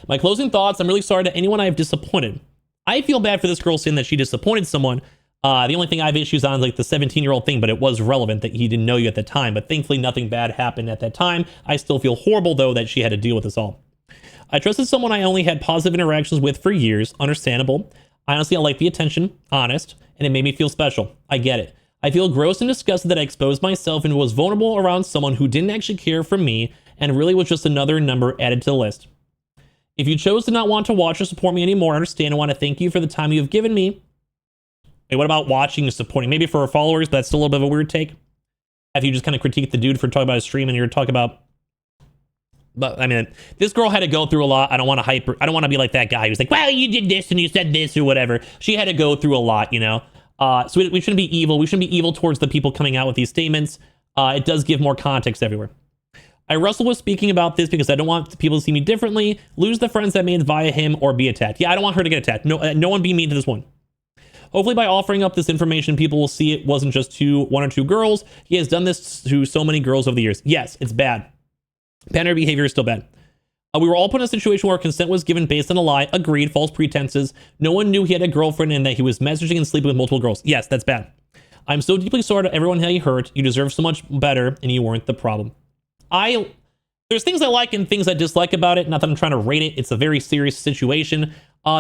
[SPEAKER 1] My closing thoughts. I'm really sorry to anyone I have disappointed. I feel bad for this girl saying that she disappointed someone. The only thing I have issues on is like the 17-year-old thing, but it was relevant that he didn't know you at the time. But thankfully, nothing bad happened at that time. I still feel horrible, though, that she had to deal with this all. I trusted someone I only had positive interactions with for years. Understandable. Honestly, I like the attention, honest, and it made me feel special. I get it. I feel gross and disgusted that I exposed myself and was vulnerable around someone who didn't actually care for me and really was just another number added to the list. If you chose to not want to watch or support me anymore, I understand. I want to thank you for the time you have given me. Wait, what about watching and supporting? Maybe for our followers, but that's still a little bit of a weird take. If you just kind of critique the dude for talking about his stream and you're talking about... But, I mean, this girl had to go through a lot. I don't want to hype her. I don't want to be like that guy who's like, well, you did this and you said this or whatever. She had to go through a lot, you know? So we shouldn't be evil. We shouldn't be evil towards the people coming out with these statements. It does give more context everywhere. I wrestle with speaking about this because I don't want people to see me differently, lose the friends that made via him, or be attacked. Yeah, I don't want her to get attacked. No one be mean to this one. Hopefully by offering up this information, people will see it wasn't just one or two girls. He has done this to so many girls over the years. Yes, it's bad. Pattern behavior is still bad. We were all put in a situation where consent was given based on a lie. Agreed. False pretenses. No one knew he had a girlfriend and that he was messaging and sleeping with multiple girls. Yes, that's bad. I'm so deeply sorry to everyone he hurt. You deserve so much better and you weren't the problem. There's things I like and things I dislike about it. Not that I'm trying to rate it. It's a very serious situation.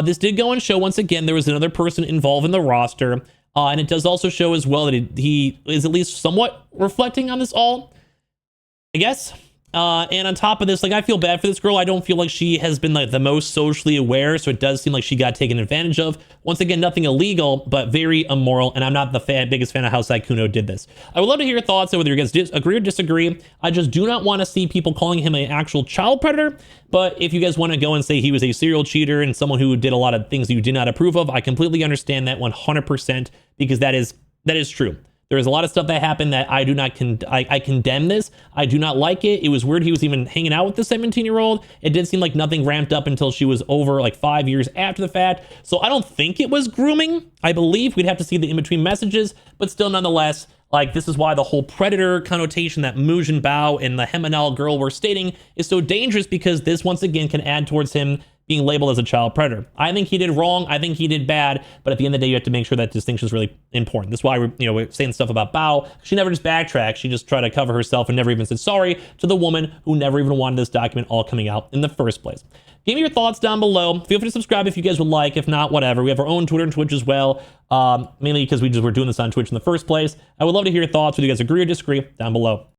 [SPEAKER 1] This did go and show once again there was another person involved in the roster. And it does also show as well that he is at least somewhat reflecting on this all, I guess. And on top of this, like, I feel bad for this girl. I don't feel like she has been like the most socially aware, so it does seem like she got taken advantage of. Once again, nothing illegal, but very immoral, and I'm not the biggest fan of how Sykkuno did this. I would love to hear your thoughts on whether you guys agree or disagree. I just do not want to see people calling him an actual child predator, but if you guys want to go and say he was a serial cheater and someone who did a lot of things you did not approve of, I completely understand that 100%, because that is true. There is a lot of stuff that happened that I do not I condemn this. I do not like it. It was weird he was even hanging out with the 17-year-old. It did seem like nothing ramped up until she was over like 5 years after the fact. So I don't think it was grooming. I believe we'd have to see the in-between messages, but still nonetheless, like, this is why the whole predator connotation that Mujin Bao and the Hemanal girl were stating is so dangerous, because this once again can add towards him being labeled as a child predator. I think he did wrong. I think he did bad. But at the end of the day, you have to make sure that distinction is really important. That's why we're saying stuff about Bao. She never just backtracked. She just tried to cover herself and never even said sorry to the woman who never even wanted this document all coming out in the first place. Give me your thoughts down below. Feel free to subscribe if you guys would like. If not, whatever. We have our own Twitter and Twitch as well. Mainly because we were doing this on Twitch in the first place. I would love to hear your thoughts, whether you guys agree or disagree, down below.